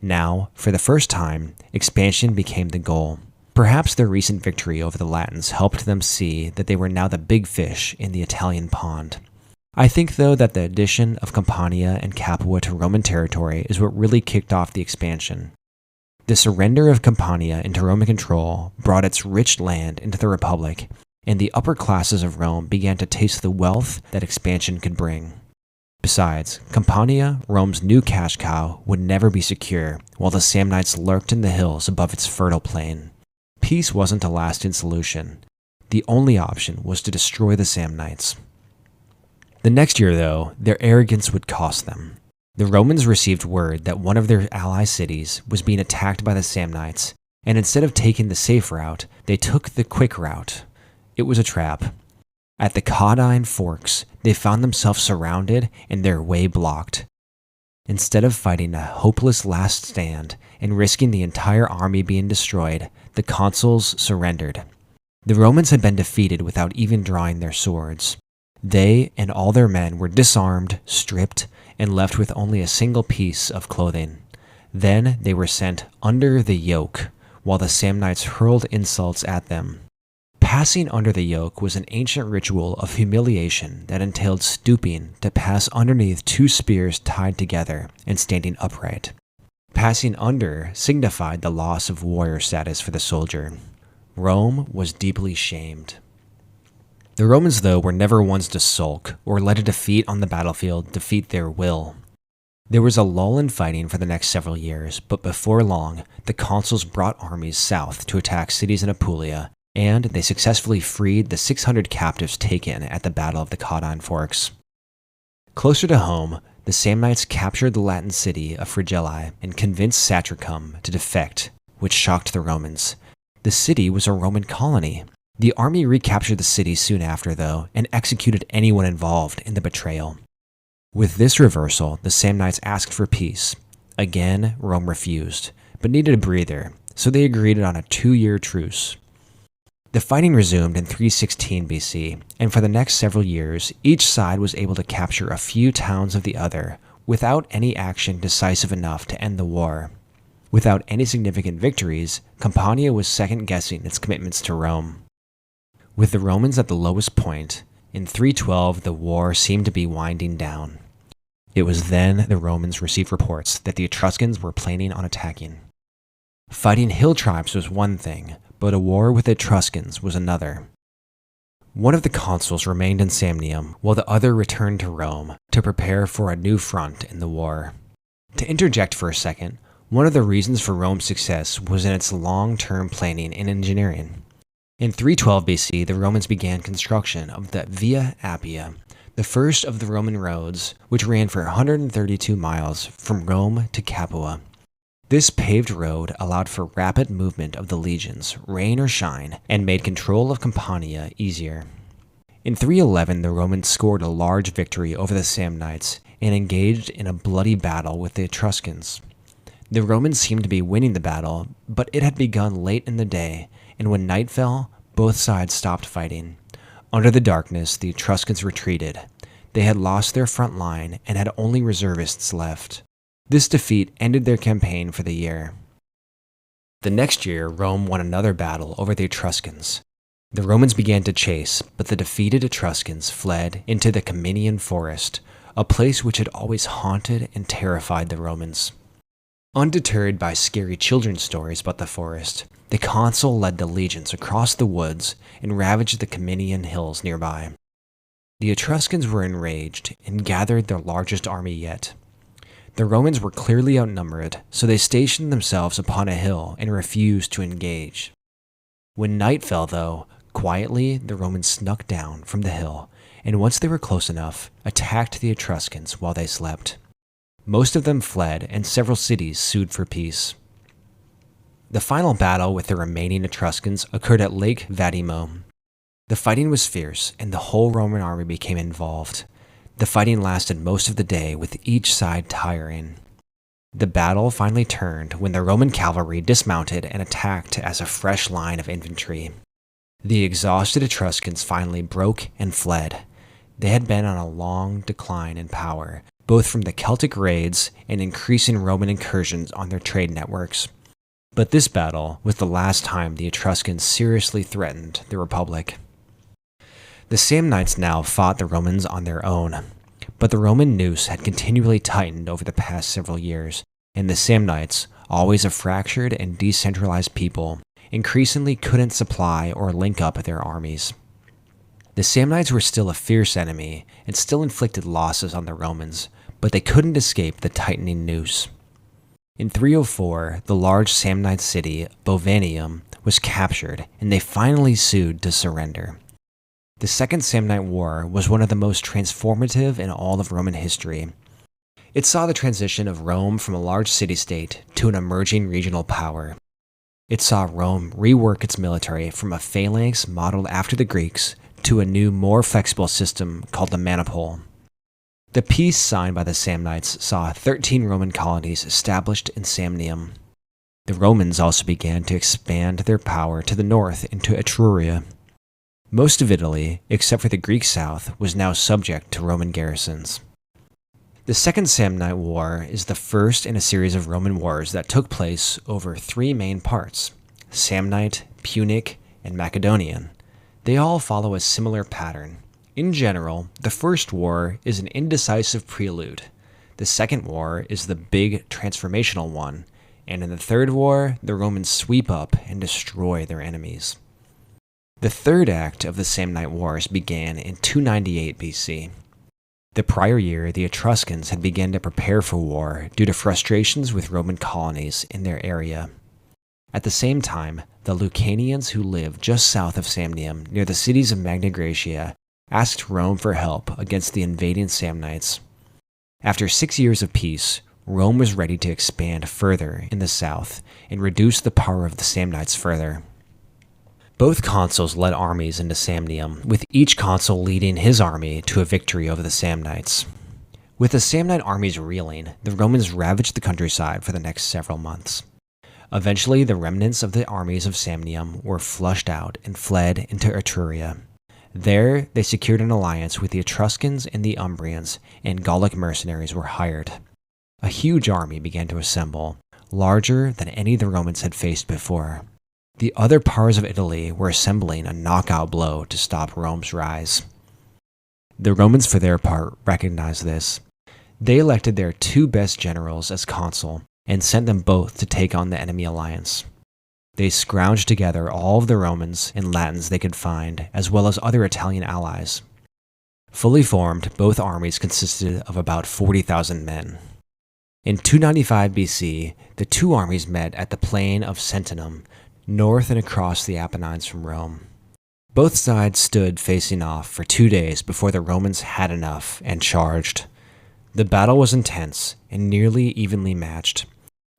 Now, for the first time, expansion became the goal. Perhaps their recent victory over the Latins helped them see that they were now the big fish in the Italian pond. I think, though, that the addition of Campania and Capua to Roman territory is what really kicked off the expansion. The surrender of Campania into Roman control brought its rich land into the Republic, and the upper classes of Rome began to taste the wealth that expansion could bring. Besides, Campania, Rome's new cash cow, would never be secure, while the Samnites lurked in the hills above its fertile plain. Peace wasn't a lasting solution. The only option was to destroy the Samnites. The next year, though, their arrogance would cost them. The Romans received word that one of their ally cities was being attacked by the Samnites, and instead of taking the safe route, they took the quick route. It was a trap. At the Caudine Forks, they found themselves surrounded and their way blocked. Instead of fighting a hopeless last stand and risking the entire army being destroyed, the consuls surrendered. The Romans had been defeated without even drawing their swords. They and all their men were disarmed, stripped, and left with only a single piece of clothing. Then they were sent under the yoke, while the Samnites hurled insults at them. Passing under the yoke was an ancient ritual of humiliation that entailed stooping to pass underneath two spears tied together and standing upright. Passing under signified the loss of warrior status for the soldier. Rome was deeply shamed. The Romans, though, were never ones to sulk or let a defeat on the battlefield defeat their will. There was a lull in fighting for the next several years, but before long, the consuls brought armies south to attack cities in Apulia, and they successfully freed the 600 captives taken at the Battle of the Caudine Forks. Closer to home, the Samnites captured the Latin city of Fregellae and convinced Satricum to defect, which shocked the Romans. The city was a Roman colony. The army recaptured the city soon after, though, and executed anyone involved in the betrayal. With this reversal, the Samnites asked for peace. Again, Rome refused, but needed a breather, so they agreed on a 2-year truce. The fighting resumed in 316 BC, and for the next several years, each side was able to capture a few towns of the other, without any action decisive enough to end the war. Without any significant victories, Campania was second-guessing its commitments to Rome. With the Romans at the lowest point, in 312 the war seemed to be winding down. It was then the Romans received reports that the Etruscans were planning on attacking. Fighting hill tribes was one thing, but a war with the Etruscans was another. One of the consuls remained in Samnium, while the other returned to Rome to prepare for a new front in the war. To interject for a second, one of the reasons for Rome's success was in its long-term planning and engineering. In 312 BC, the Romans began construction of the Via Appia, the first of the Roman roads, which ran for 132 miles from Rome to Capua. This paved road allowed for rapid movement of the legions, rain or shine, and made control of Campania easier. In 311, the Romans scored a large victory over the Samnites and engaged in a bloody battle with the Etruscans. The Romans seemed to be winning the battle, but it had begun late in the day, and when night fell, both sides stopped fighting. Under the darkness, the Etruscans retreated. They had lost their front line and had only reservists left. This defeat ended their campaign for the year. The next year, Rome won another battle over the Etruscans. The Romans began to chase, but the defeated Etruscans fled into the Ciminian forest, a place which had always haunted and terrified the Romans. Undeterred by scary children's stories about the forest, the consul led the legions across the woods and ravaged the Ciminian hills nearby. The Etruscans were enraged and gathered their largest army yet. The Romans were clearly outnumbered, so they stationed themselves upon a hill and refused to engage. When night fell, though, quietly the Romans snuck down from the hill, and once they were close enough, attacked the Etruscans while they slept. Most of them fled, and several cities sued for peace. The final battle with the remaining Etruscans occurred at Lake Vadimo. The fighting was fierce, and the whole Roman army became involved. The fighting lasted most of the day, with each side tiring. The battle finally turned when the Roman cavalry dismounted and attacked as a fresh line of infantry. The exhausted Etruscans finally broke and fled. They had been on a long decline in power, both from the Celtic raids and increasing Roman incursions on their trade networks. But this battle was the last time the Etruscans seriously threatened the Republic. The Samnites now fought the Romans on their own, but the Roman noose had continually tightened over the past several years, and the Samnites, always a fractured and decentralized people, increasingly couldn't supply or link up their armies. The Samnites were still a fierce enemy and still inflicted losses on the Romans, but they couldn't escape the tightening noose. In 304, the large Samnite city, Bovanium, was captured, and they finally sued to surrender. The Second Samnite War was one of the most transformative in all of Roman history. It saw the transition of Rome from a large city-state to an emerging regional power. It saw Rome rework its military from a phalanx modeled after the Greeks to a new, more flexible system called the manipule. The peace signed by the Samnites saw 13 Roman colonies established in Samnium. The Romans also began to expand their power to the north into Etruria. Most of Italy, except for the Greek south, was now subject to Roman garrisons. The Second Samnite War is the first in a series of Roman wars that took place over three main parts: Samnite, Punic, and Macedonian. They all follow a similar pattern. In general, the first war is an indecisive prelude. The second war is the big transformational one, and in the third war, the Romans sweep up and destroy their enemies. The third act of the Samnite Wars began in 298 BC. The prior year, the Etruscans had begun to prepare for war due to frustrations with Roman colonies in their area. At the same time, the Lucanians who lived just south of Samnium, near the cities of Magna Graecia, asked Rome for help against the invading Samnites. After 6 years of peace, Rome was ready to expand further in the south and reduce the power of the Samnites further. Both consuls led armies into Samnium, with each consul leading his army to a victory over the Samnites. With the Samnite armies reeling, the Romans ravaged the countryside for the next several months. Eventually, the remnants of the armies of Samnium were flushed out and fled into Etruria. There, they secured an alliance with the Etruscans and the Umbrians, and Gallic mercenaries were hired. A huge army began to assemble, larger than any the Romans had faced before. The other powers of Italy were assembling a knockout blow to stop Rome's rise. The Romans, for their part, recognized this. They elected their two best generals as consul and sent them both to take on the enemy alliance. They scrounged together all of the Romans and Latins they could find, as well as other Italian allies. Fully formed, both armies consisted of about 40,000 men. In 295 BC, the two armies met at the plain of Sentinum, north and across the Apennines from Rome. Both sides stood facing off for 2 days before the Romans had enough and charged. The battle was intense and nearly evenly matched.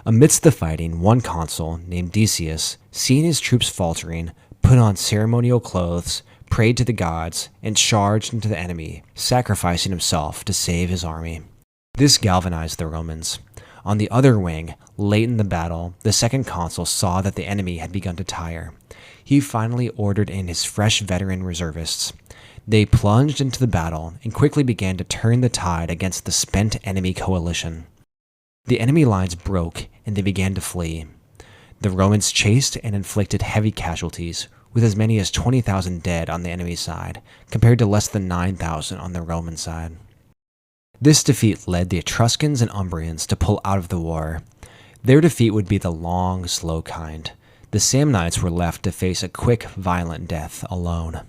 Amidst the fighting, one consul, named Decius, seeing his troops faltering, put on ceremonial clothes, prayed to the gods, and charged into the enemy, sacrificing himself to save his army. This galvanized the Romans. On the other wing, late in the battle, the second consul saw that the enemy had begun to tire. He finally ordered in his fresh veteran reservists. They plunged into the battle and quickly began to turn the tide against the spent enemy coalition. The enemy lines broke and they began to flee. The Romans chased and inflicted heavy casualties, with as many as 20,000 dead on the enemy side, compared to less than 9,000 on the Roman side. This defeat led the Etruscans and Umbrians to pull out of the war. Their defeat would be the long, slow kind. The Samnites were left to face a quick, violent death alone.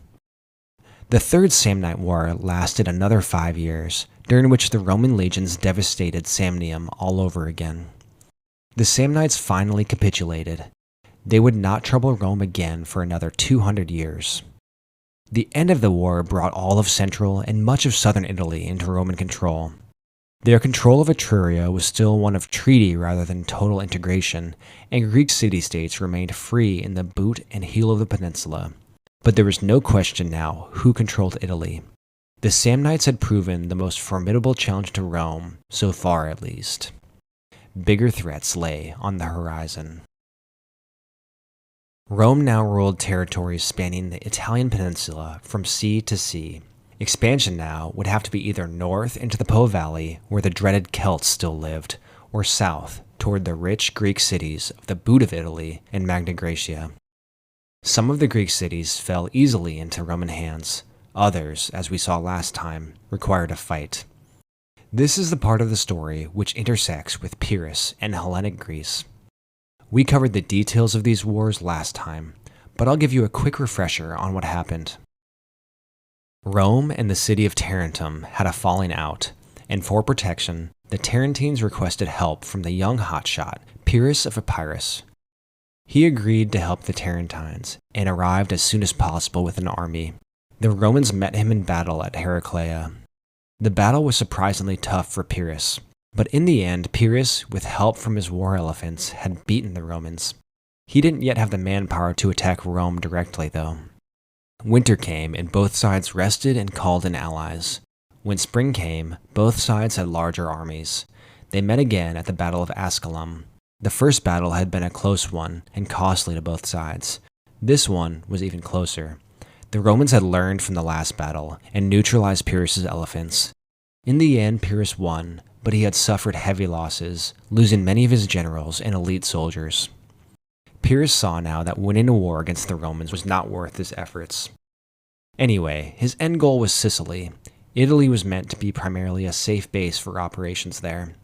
The Third Samnite War lasted another 5 years, during which the Roman legions devastated Samnium all over again. The Samnites finally capitulated. They would not trouble Rome again for another 200 years. The end of the war brought all of central and much of southern Italy into Roman control. Their control of Etruria was still one of treaty rather than total integration, and Greek city-states remained free in the boot and heel of the peninsula. But there was no question now who controlled Italy. The Samnites had proven the most formidable challenge to Rome, so far at least. Bigger threats lay on the horizon. Rome now ruled territories spanning the Italian peninsula from sea to sea. Expansion now would have to be either north into the Po Valley, where the dreaded Celts still lived, or south toward the rich Greek cities of the boot of Italy and Magna Graecia. Some of the Greek cities fell easily into Roman hands. Others, as we saw last time, required a fight. This is the part of the story which intersects with Pyrrhus and Hellenic Greece. We covered the details of these wars last time, but I'll give you a quick refresher on what happened. Rome and the city of Tarentum had a falling out, and for protection, the Tarentines requested help from the young hotshot, Pyrrhus of Epirus. He agreed to help the Tarentines, and arrived as soon as possible with an army. The Romans met him in battle at Heraclea. The battle was surprisingly tough for Pyrrhus, but in the end, Pyrrhus, with help from his war elephants, had beaten the Romans. He didn't yet have the manpower to attack Rome directly, though. Winter came, and both sides rested and called in allies. When spring came, both sides had larger armies. They met again at the Battle of Asculum. The first battle had been a close one and costly to both sides. This one was even closer. The Romans had learned from the last battle and neutralized Pyrrhus's elephants. In the end, Pyrrhus won, but he had suffered heavy losses, losing many of his generals and elite soldiers. Pyrrhus saw now that winning a war against the Romans was not worth his efforts. Anyway, his end goal was Sicily. Italy was meant to be primarily a safe base for operations there.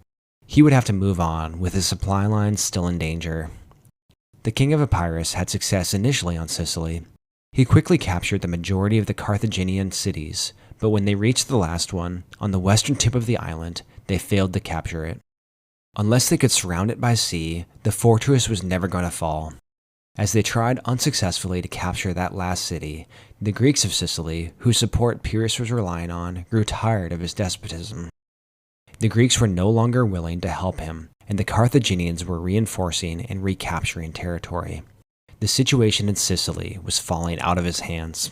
He would have to move on, with his supply lines still in danger. The king of Epirus had success initially on Sicily. He quickly captured the majority of the Carthaginian cities, but when they reached the last one, on the western tip of the island, they failed to capture it. Unless they could surround it by sea, the fortress was never going to fall. As they tried unsuccessfully to capture that last city, the Greeks of Sicily, whose support Pyrrhus was relying on, grew tired of his despotism. The Greeks were no longer willing to help him, and the Carthaginians were reinforcing and recapturing territory. The situation in Sicily was falling out of his hands.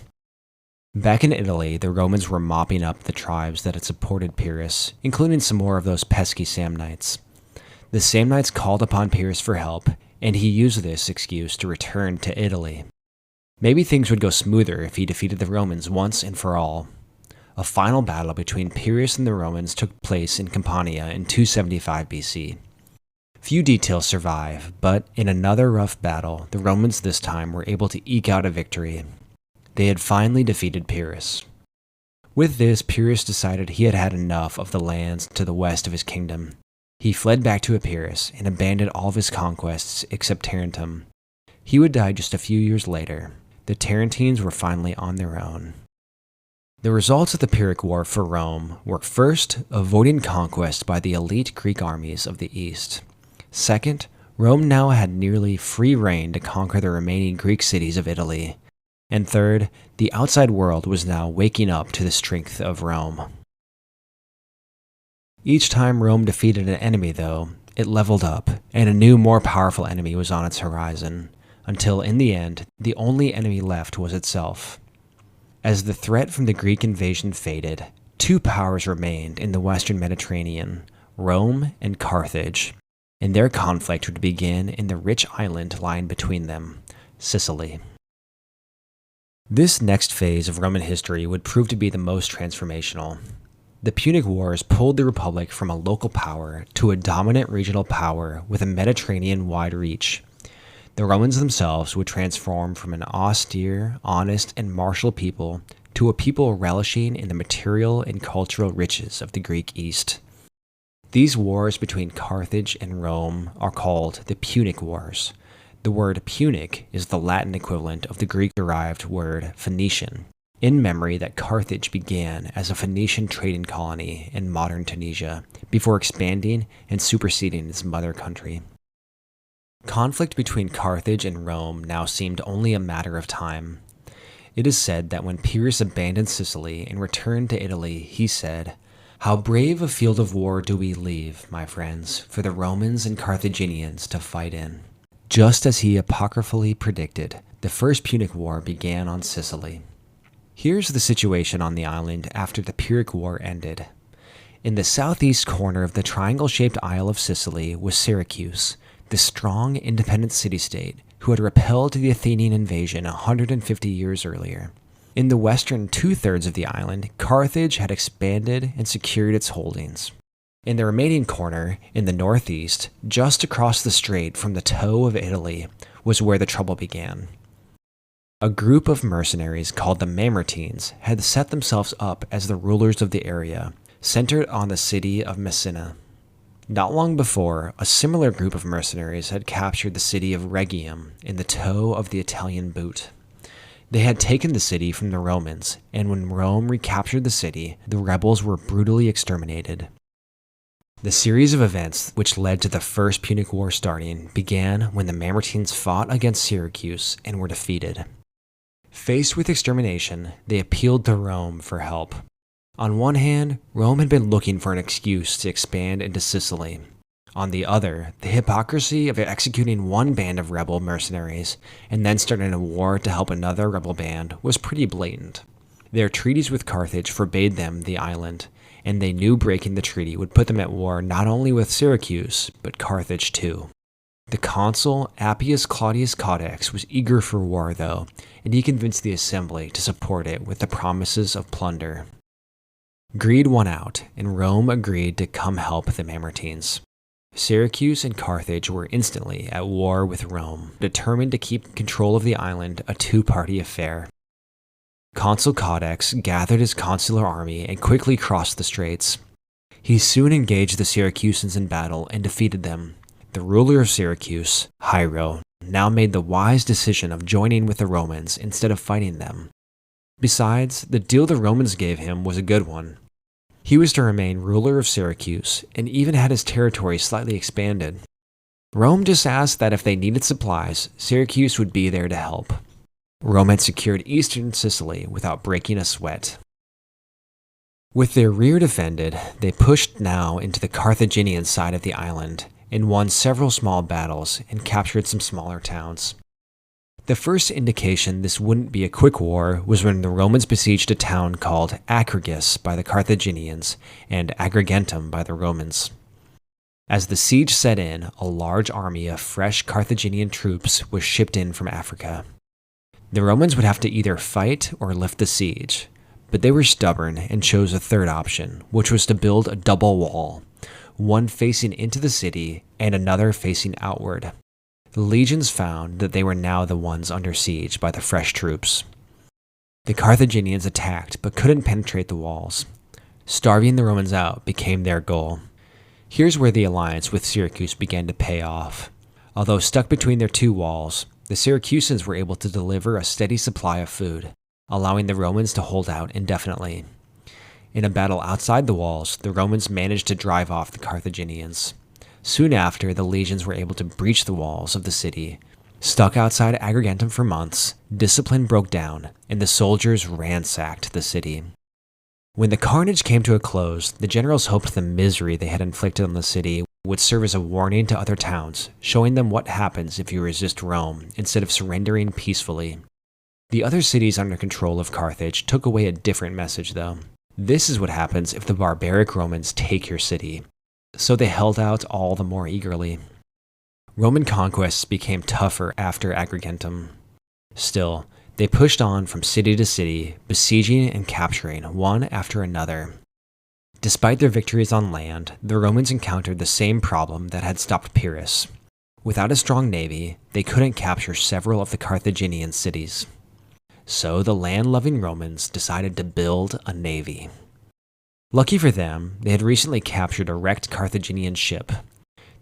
Back in Italy, the Romans were mopping up the tribes that had supported Pyrrhus, including some more of those pesky Samnites. The Samnites called upon Pyrrhus for help, and he used this excuse to return to Italy. Maybe things would go smoother if he defeated the Romans once and for all. A final battle between Pyrrhus and the Romans took place in Campania in 275 BC. Few details survive, but in another rough battle, the Romans this time were able to eke out a victory. They had finally defeated Pyrrhus. With this, Pyrrhus decided he had had enough of the lands to the west of his kingdom. He fled back to Epirus and abandoned all of his conquests except Tarentum. He would die just a few years later. The Tarentines were finally on their own. The results of the Pyrrhic War for Rome were first, avoiding conquest by the elite Greek armies of the east. Second, Rome now had nearly free reign to conquer the remaining Greek cities of Italy. And third, the outside world was now waking up to the strength of Rome. Each time Rome defeated an enemy, though, it leveled up, and a new, more powerful enemy was on its horizon, until in the end, the only enemy left was itself. As the threat from the Greek invasion faded, two powers remained in the western Mediterranean, Rome and Carthage, and their conflict would begin in the rich island lying between them, Sicily. This next phase of Roman history would prove to be the most transformational. The Punic Wars pulled the Republic from a local power to a dominant regional power with a Mediterranean-wide reach. The Romans themselves would transform from an austere, honest, and martial people to a people relishing in the material and cultural riches of the Greek East. These wars between Carthage and Rome are called the Punic Wars. The word Punic is the Latin equivalent of the Greek-derived word Phoenician, in memory that Carthage began as a Phoenician trading colony in modern Tunisia, before expanding and superseding its mother country. Conflict between Carthage and Rome now seemed only a matter of time. It is said that when Pyrrhus abandoned Sicily and returned to Italy, he said, "How brave a field of war do we leave, my friends, for the Romans and Carthaginians to fight in." Just as he apocryphally predicted, the First Punic War began on Sicily. Here's the situation on the island after the Pyrrhic War ended. In the southeast corner of the triangle-shaped Isle of Sicily was Syracuse, the strong, independent city-state who had repelled the Athenian invasion 150 years earlier. In the western two-thirds of the island, Carthage had expanded and secured its holdings. In the remaining corner, in the northeast, just across the strait from the toe of Italy, was where the trouble began. A group of mercenaries called the Mamertines had set themselves up as the rulers of the area, centered on the city of Messina. Not long before, a similar group of mercenaries had captured the city of Rhegium in the toe of the Italian boot. They had taken the city from the Romans, and when Rome recaptured the city, the rebels were brutally exterminated. The series of events which led to the First Punic War starting began when the Mamertines fought against Syracuse and were defeated. Faced with extermination, they appealed to Rome for help. On one hand, Rome had been looking for an excuse to expand into Sicily. On the other, the hypocrisy of executing one band of rebel mercenaries and then starting a war to help another rebel band was pretty blatant. Their treaties with Carthage forbade them the island, and they knew breaking the treaty would put them at war not only with Syracuse, but Carthage too. The consul Appius Claudius Caudex was eager for war though, and he convinced the assembly to support it with the promises of plunder. Greed won out, and Rome agreed to come help the Mamertines. Syracuse and Carthage were instantly at war with Rome, determined to keep control of the island a two-party affair. Consul Caudex gathered his consular army and quickly crossed the straits. He soon engaged the Syracusans in battle and defeated them. The ruler of Syracuse, Hiero, now made the wise decision of joining with the Romans instead of fighting them. Besides, the deal the Romans gave him was a good one. He was to remain ruler of Syracuse, and even had his territory slightly expanded. Rome just asked that if they needed supplies, Syracuse would be there to help. Rome had secured eastern Sicily without breaking a sweat. With their rear defended, they pushed now into the Carthaginian side of the island, and won several small battles and captured some smaller towns. The first indication this wouldn't be a quick war was when the Romans besieged a town called Acragas by the Carthaginians and Agrigentum by the Romans. As the siege set in, a large army of fresh Carthaginian troops was shipped in from Africa. The Romans would have to either fight or lift the siege, but they were stubborn and chose a third option, which was to build a double wall, one facing into the city and another facing outward. The legions found that they were now the ones under siege by the fresh troops. The Carthaginians attacked but couldn't penetrate the walls. Starving the Romans out became their goal. Here's where the alliance with Syracuse began to pay off. Although stuck between their two walls, the Syracusans were able to deliver a steady supply of food, allowing the Romans to hold out indefinitely. In a battle outside the walls, the Romans managed to drive off the Carthaginians. Soon after, the legions were able to breach the walls of the city. Stuck outside Agrigentum for months, discipline broke down, and the soldiers ransacked the city. When the carnage came to a close, the generals hoped the misery they had inflicted on the city would serve as a warning to other towns, showing them what happens if you resist Rome instead of surrendering peacefully. The other cities under control of Carthage took away a different message, though. This is what happens if the barbaric Romans take your city. So they held out all the more eagerly. Roman conquests became tougher after Agrigentum. Still, they pushed on from city to city, besieging and capturing one after another. Despite their victories on land, the Romans encountered the same problem that had stopped Pyrrhus. Without a strong navy, they couldn't capture several of the Carthaginian cities. So the land-loving Romans decided to build a navy. Lucky for them, they had recently captured a wrecked Carthaginian ship.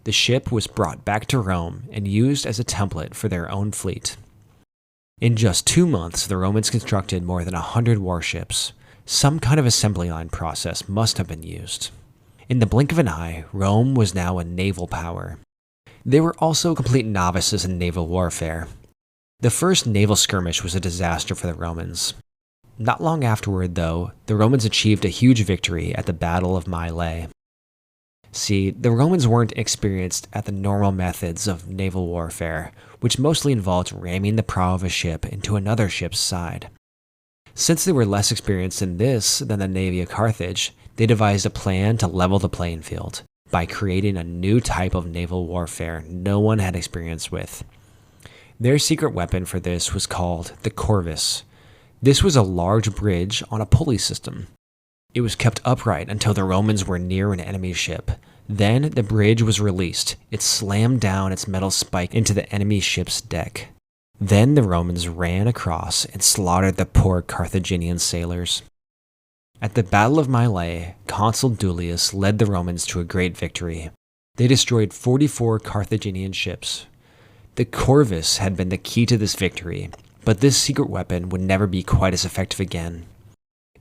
The ship was brought back to Rome and used as a template for their own fleet. In just 2 months, the Romans constructed more than 100 warships. Some kind of assembly line process must have been used. In the blink of an eye, Rome was now a naval power. They were also complete novices in naval warfare. The first naval skirmish was a disaster for the Romans. Not long afterward, though, the Romans achieved a huge victory at the Battle of Mylae. See, the Romans weren't experienced at the normal methods of naval warfare, which mostly involved ramming the prow of a ship into another ship's side. Since they were less experienced in this than the navy of Carthage, they devised a plan to level the playing field by creating a new type of naval warfare no one had experience with. Their secret weapon for this was called the corvus. This was a large bridge on a pulley system. It was kept upright until the Romans were near an enemy ship. Then the bridge was released. It slammed down its metal spike into the enemy ship's deck. Then the Romans ran across and slaughtered the poor Carthaginian sailors. At the Battle of Mylae, Consul Duilius led the Romans to a great victory. They destroyed 44 Carthaginian ships. The corvus had been the key to this victory, but this secret weapon would never be quite as effective again.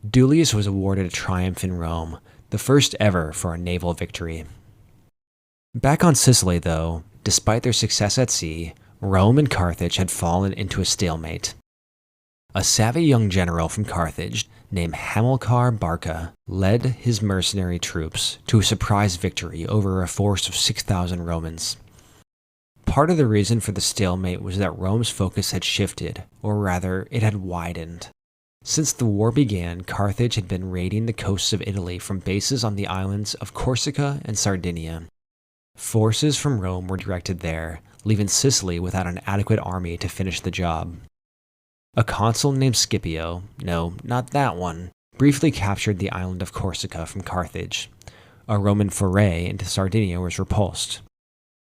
Duilius was awarded a triumph in Rome, the first ever for a naval victory. Back on Sicily, though, despite their success at sea, Rome and Carthage had fallen into a stalemate. A savvy young general from Carthage named Hamilcar Barca led his mercenary troops to a surprise victory over a force of 6,000 Romans. Part of the reason for the stalemate was that Rome's focus had shifted, or rather, it had widened. Since the war began, Carthage had been raiding the coasts of Italy from bases on the islands of Corsica and Sardinia. Forces from Rome were directed there, leaving Sicily without an adequate army to finish the job. A consul named Scipio, no, not that one, briefly captured the island of Corsica from Carthage. A Roman foray into Sardinia was repulsed.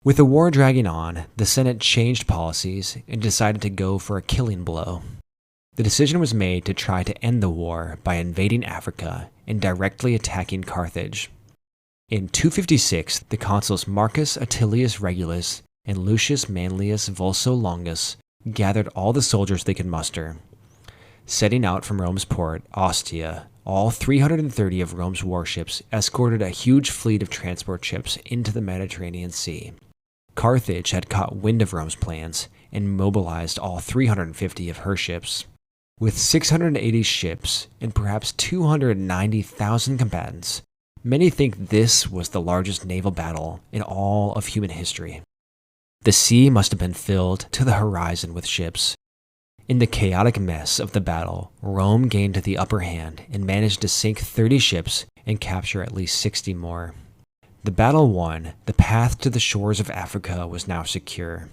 With the war dragging on, the Senate changed policies and decided to go for a killing blow. The decision was made to try to end the war by invading Africa and directly attacking Carthage. In 256, the consuls Marcus Attilius Regulus and Lucius Manlius Vulso Longus gathered all the soldiers they could muster. Setting out from Rome's port, Ostia, all 330 of Rome's warships escorted a huge fleet of transport ships into the Mediterranean Sea. Carthage had caught wind of Rome's plans and mobilized all 350 of her ships. With 680 ships and perhaps 290,000 combatants, many think this was the largest naval battle in all of human history. The sea must have been filled to the horizon with ships. In the chaotic mess of the battle, Rome gained the upper hand and managed to sink 30 ships and capture at least 60 more. The battle won, the path to the shores of Africa was now secure.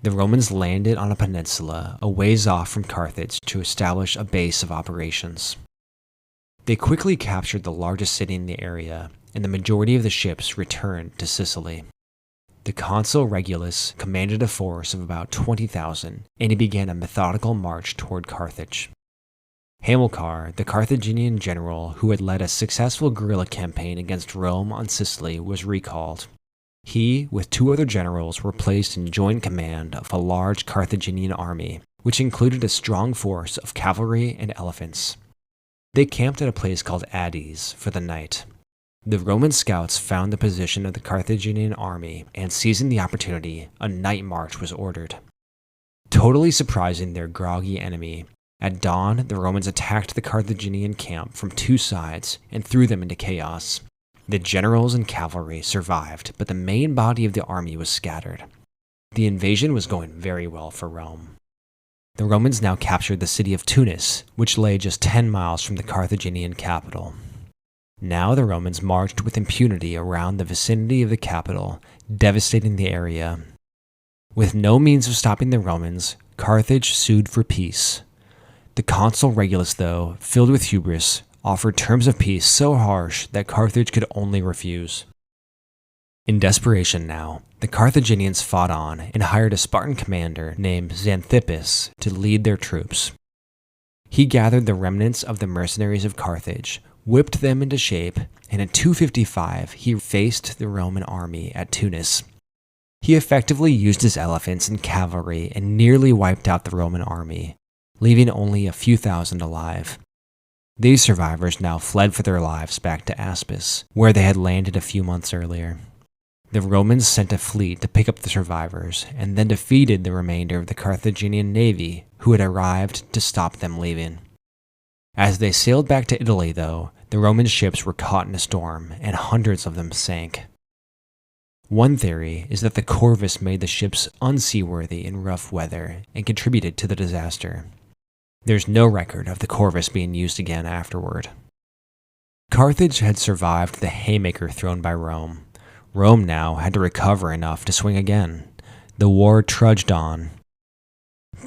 The Romans landed on a peninsula a ways off from Carthage to establish a base of operations. They quickly captured the largest city in the area, and the majority of the ships returned to Sicily. The consul Regulus commanded a force of about 20,000, and he began a methodical march toward Carthage. Hamilcar, the Carthaginian general who had led a successful guerrilla campaign against Rome on Sicily, was recalled. He, with 2 other generals, were placed in joint command of a large Carthaginian army, which included a strong force of cavalry and elephants. They camped at a place called Addes for the night. The Roman scouts found the position of the Carthaginian army, and seizing the opportunity, a night march was ordered. Totally surprising their groggy enemy, at dawn the Romans attacked the Carthaginian camp from 2 sides and threw them into chaos. The generals and cavalry survived, but the main body of the army was scattered. The invasion was going very well for Rome. The Romans now captured the city of Tunis, which lay just 10 miles from the Carthaginian capital. Now the Romans marched with impunity around the vicinity of the capital, devastating the area. With no means of stopping the Romans, Carthage sued for peace. The consul Regulus, though, filled with hubris, offered terms of peace so harsh that Carthage could only refuse. In desperation now, the Carthaginians fought on and hired a Spartan commander named Xanthippus to lead their troops. He gathered the remnants of the mercenaries of Carthage, whipped them into shape, and in 255 he faced the Roman army at Tunis. He effectively used his elephants and cavalry and nearly wiped out the Roman army, leaving only a few thousand alive. These survivors now fled for their lives back to Aspis, where they had landed a few months earlier. The Romans sent a fleet to pick up the survivors, and then defeated the remainder of the Carthaginian navy, who had arrived to stop them leaving. As they sailed back to Italy, though, the Roman ships were caught in a storm, and hundreds of them sank. One theory is that the corvus made the ships unseaworthy in rough weather and contributed to the disaster. There's no record of the corvus being used again afterward. Carthage had survived the haymaker thrown by Rome. Rome now had to recover enough to swing again. The war trudged on.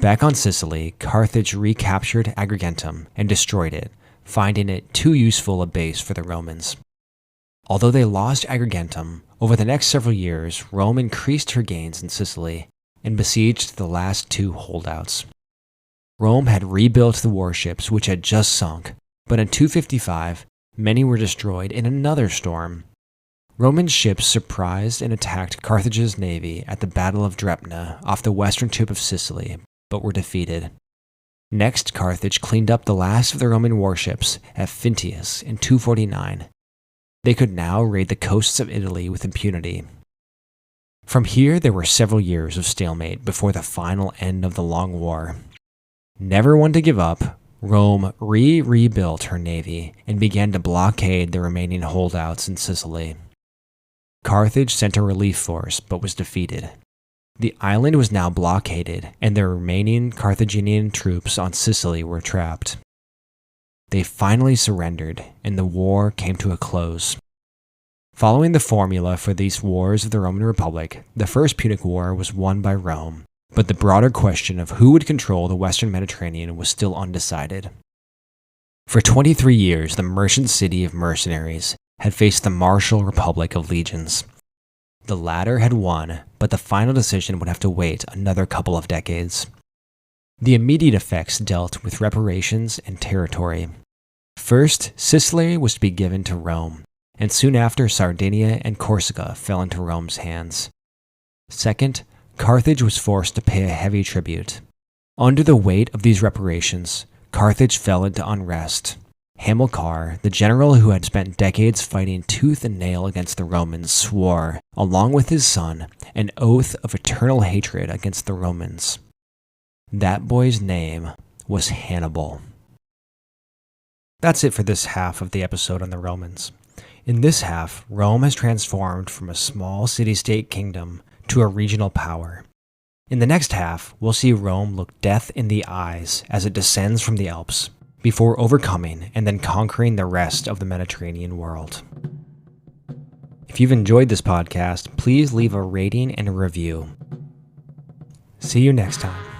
Back on Sicily, Carthage recaptured Agrigentum and destroyed it, finding it too useful a base for the Romans. Although they lost Agrigentum, over the next several years, Rome increased her gains in Sicily and besieged the last two holdouts. Rome had rebuilt the warships which had just sunk, but in 255, many were destroyed in another storm. Roman ships surprised and attacked Carthage's navy at the Battle of Drepna off the western tip of Sicily, but were defeated. Next, Carthage cleaned up the last of the Roman warships at Fintius in 249. They could now raid the coasts of Italy with impunity. From here, there were several years of stalemate before the final end of the long war. Never one to give up, Rome rebuilt her navy and began to blockade the remaining holdouts in Sicily. Carthage sent a relief force but was defeated. The island was now blockaded, and the remaining Carthaginian troops on Sicily were trapped. They finally surrendered, and the war came to a close. Following the formula for these wars of the Roman Republic, the First Punic War was won by Rome, but the broader question of who would control the Western Mediterranean was still undecided. For 23 years, the merchant city of mercenaries had faced the martial republic of legions. The latter had won, but the final decision would have to wait another couple of decades. The immediate effects dealt with reparations and territory. First, Sicily was to be given to Rome, and soon after Sardinia and Corsica fell into Rome's hands. Second, Carthage was forced to pay a heavy tribute. Under the weight of these reparations, Carthage fell into unrest. Hamilcar, the general who had spent decades fighting tooth and nail against the Romans, swore, along with his son, an oath of eternal hatred against the Romans. That boy's name was Hannibal. That's it for this half of the episode on the Romans. In this half, Rome has transformed from a small city-state kingdom to a regional power. In the next half, we'll see Rome look death in the eyes as it descends from the Alps, before overcoming and then conquering the rest of the Mediterranean world. If you've enjoyed this podcast, please leave a rating and a review. See you next time.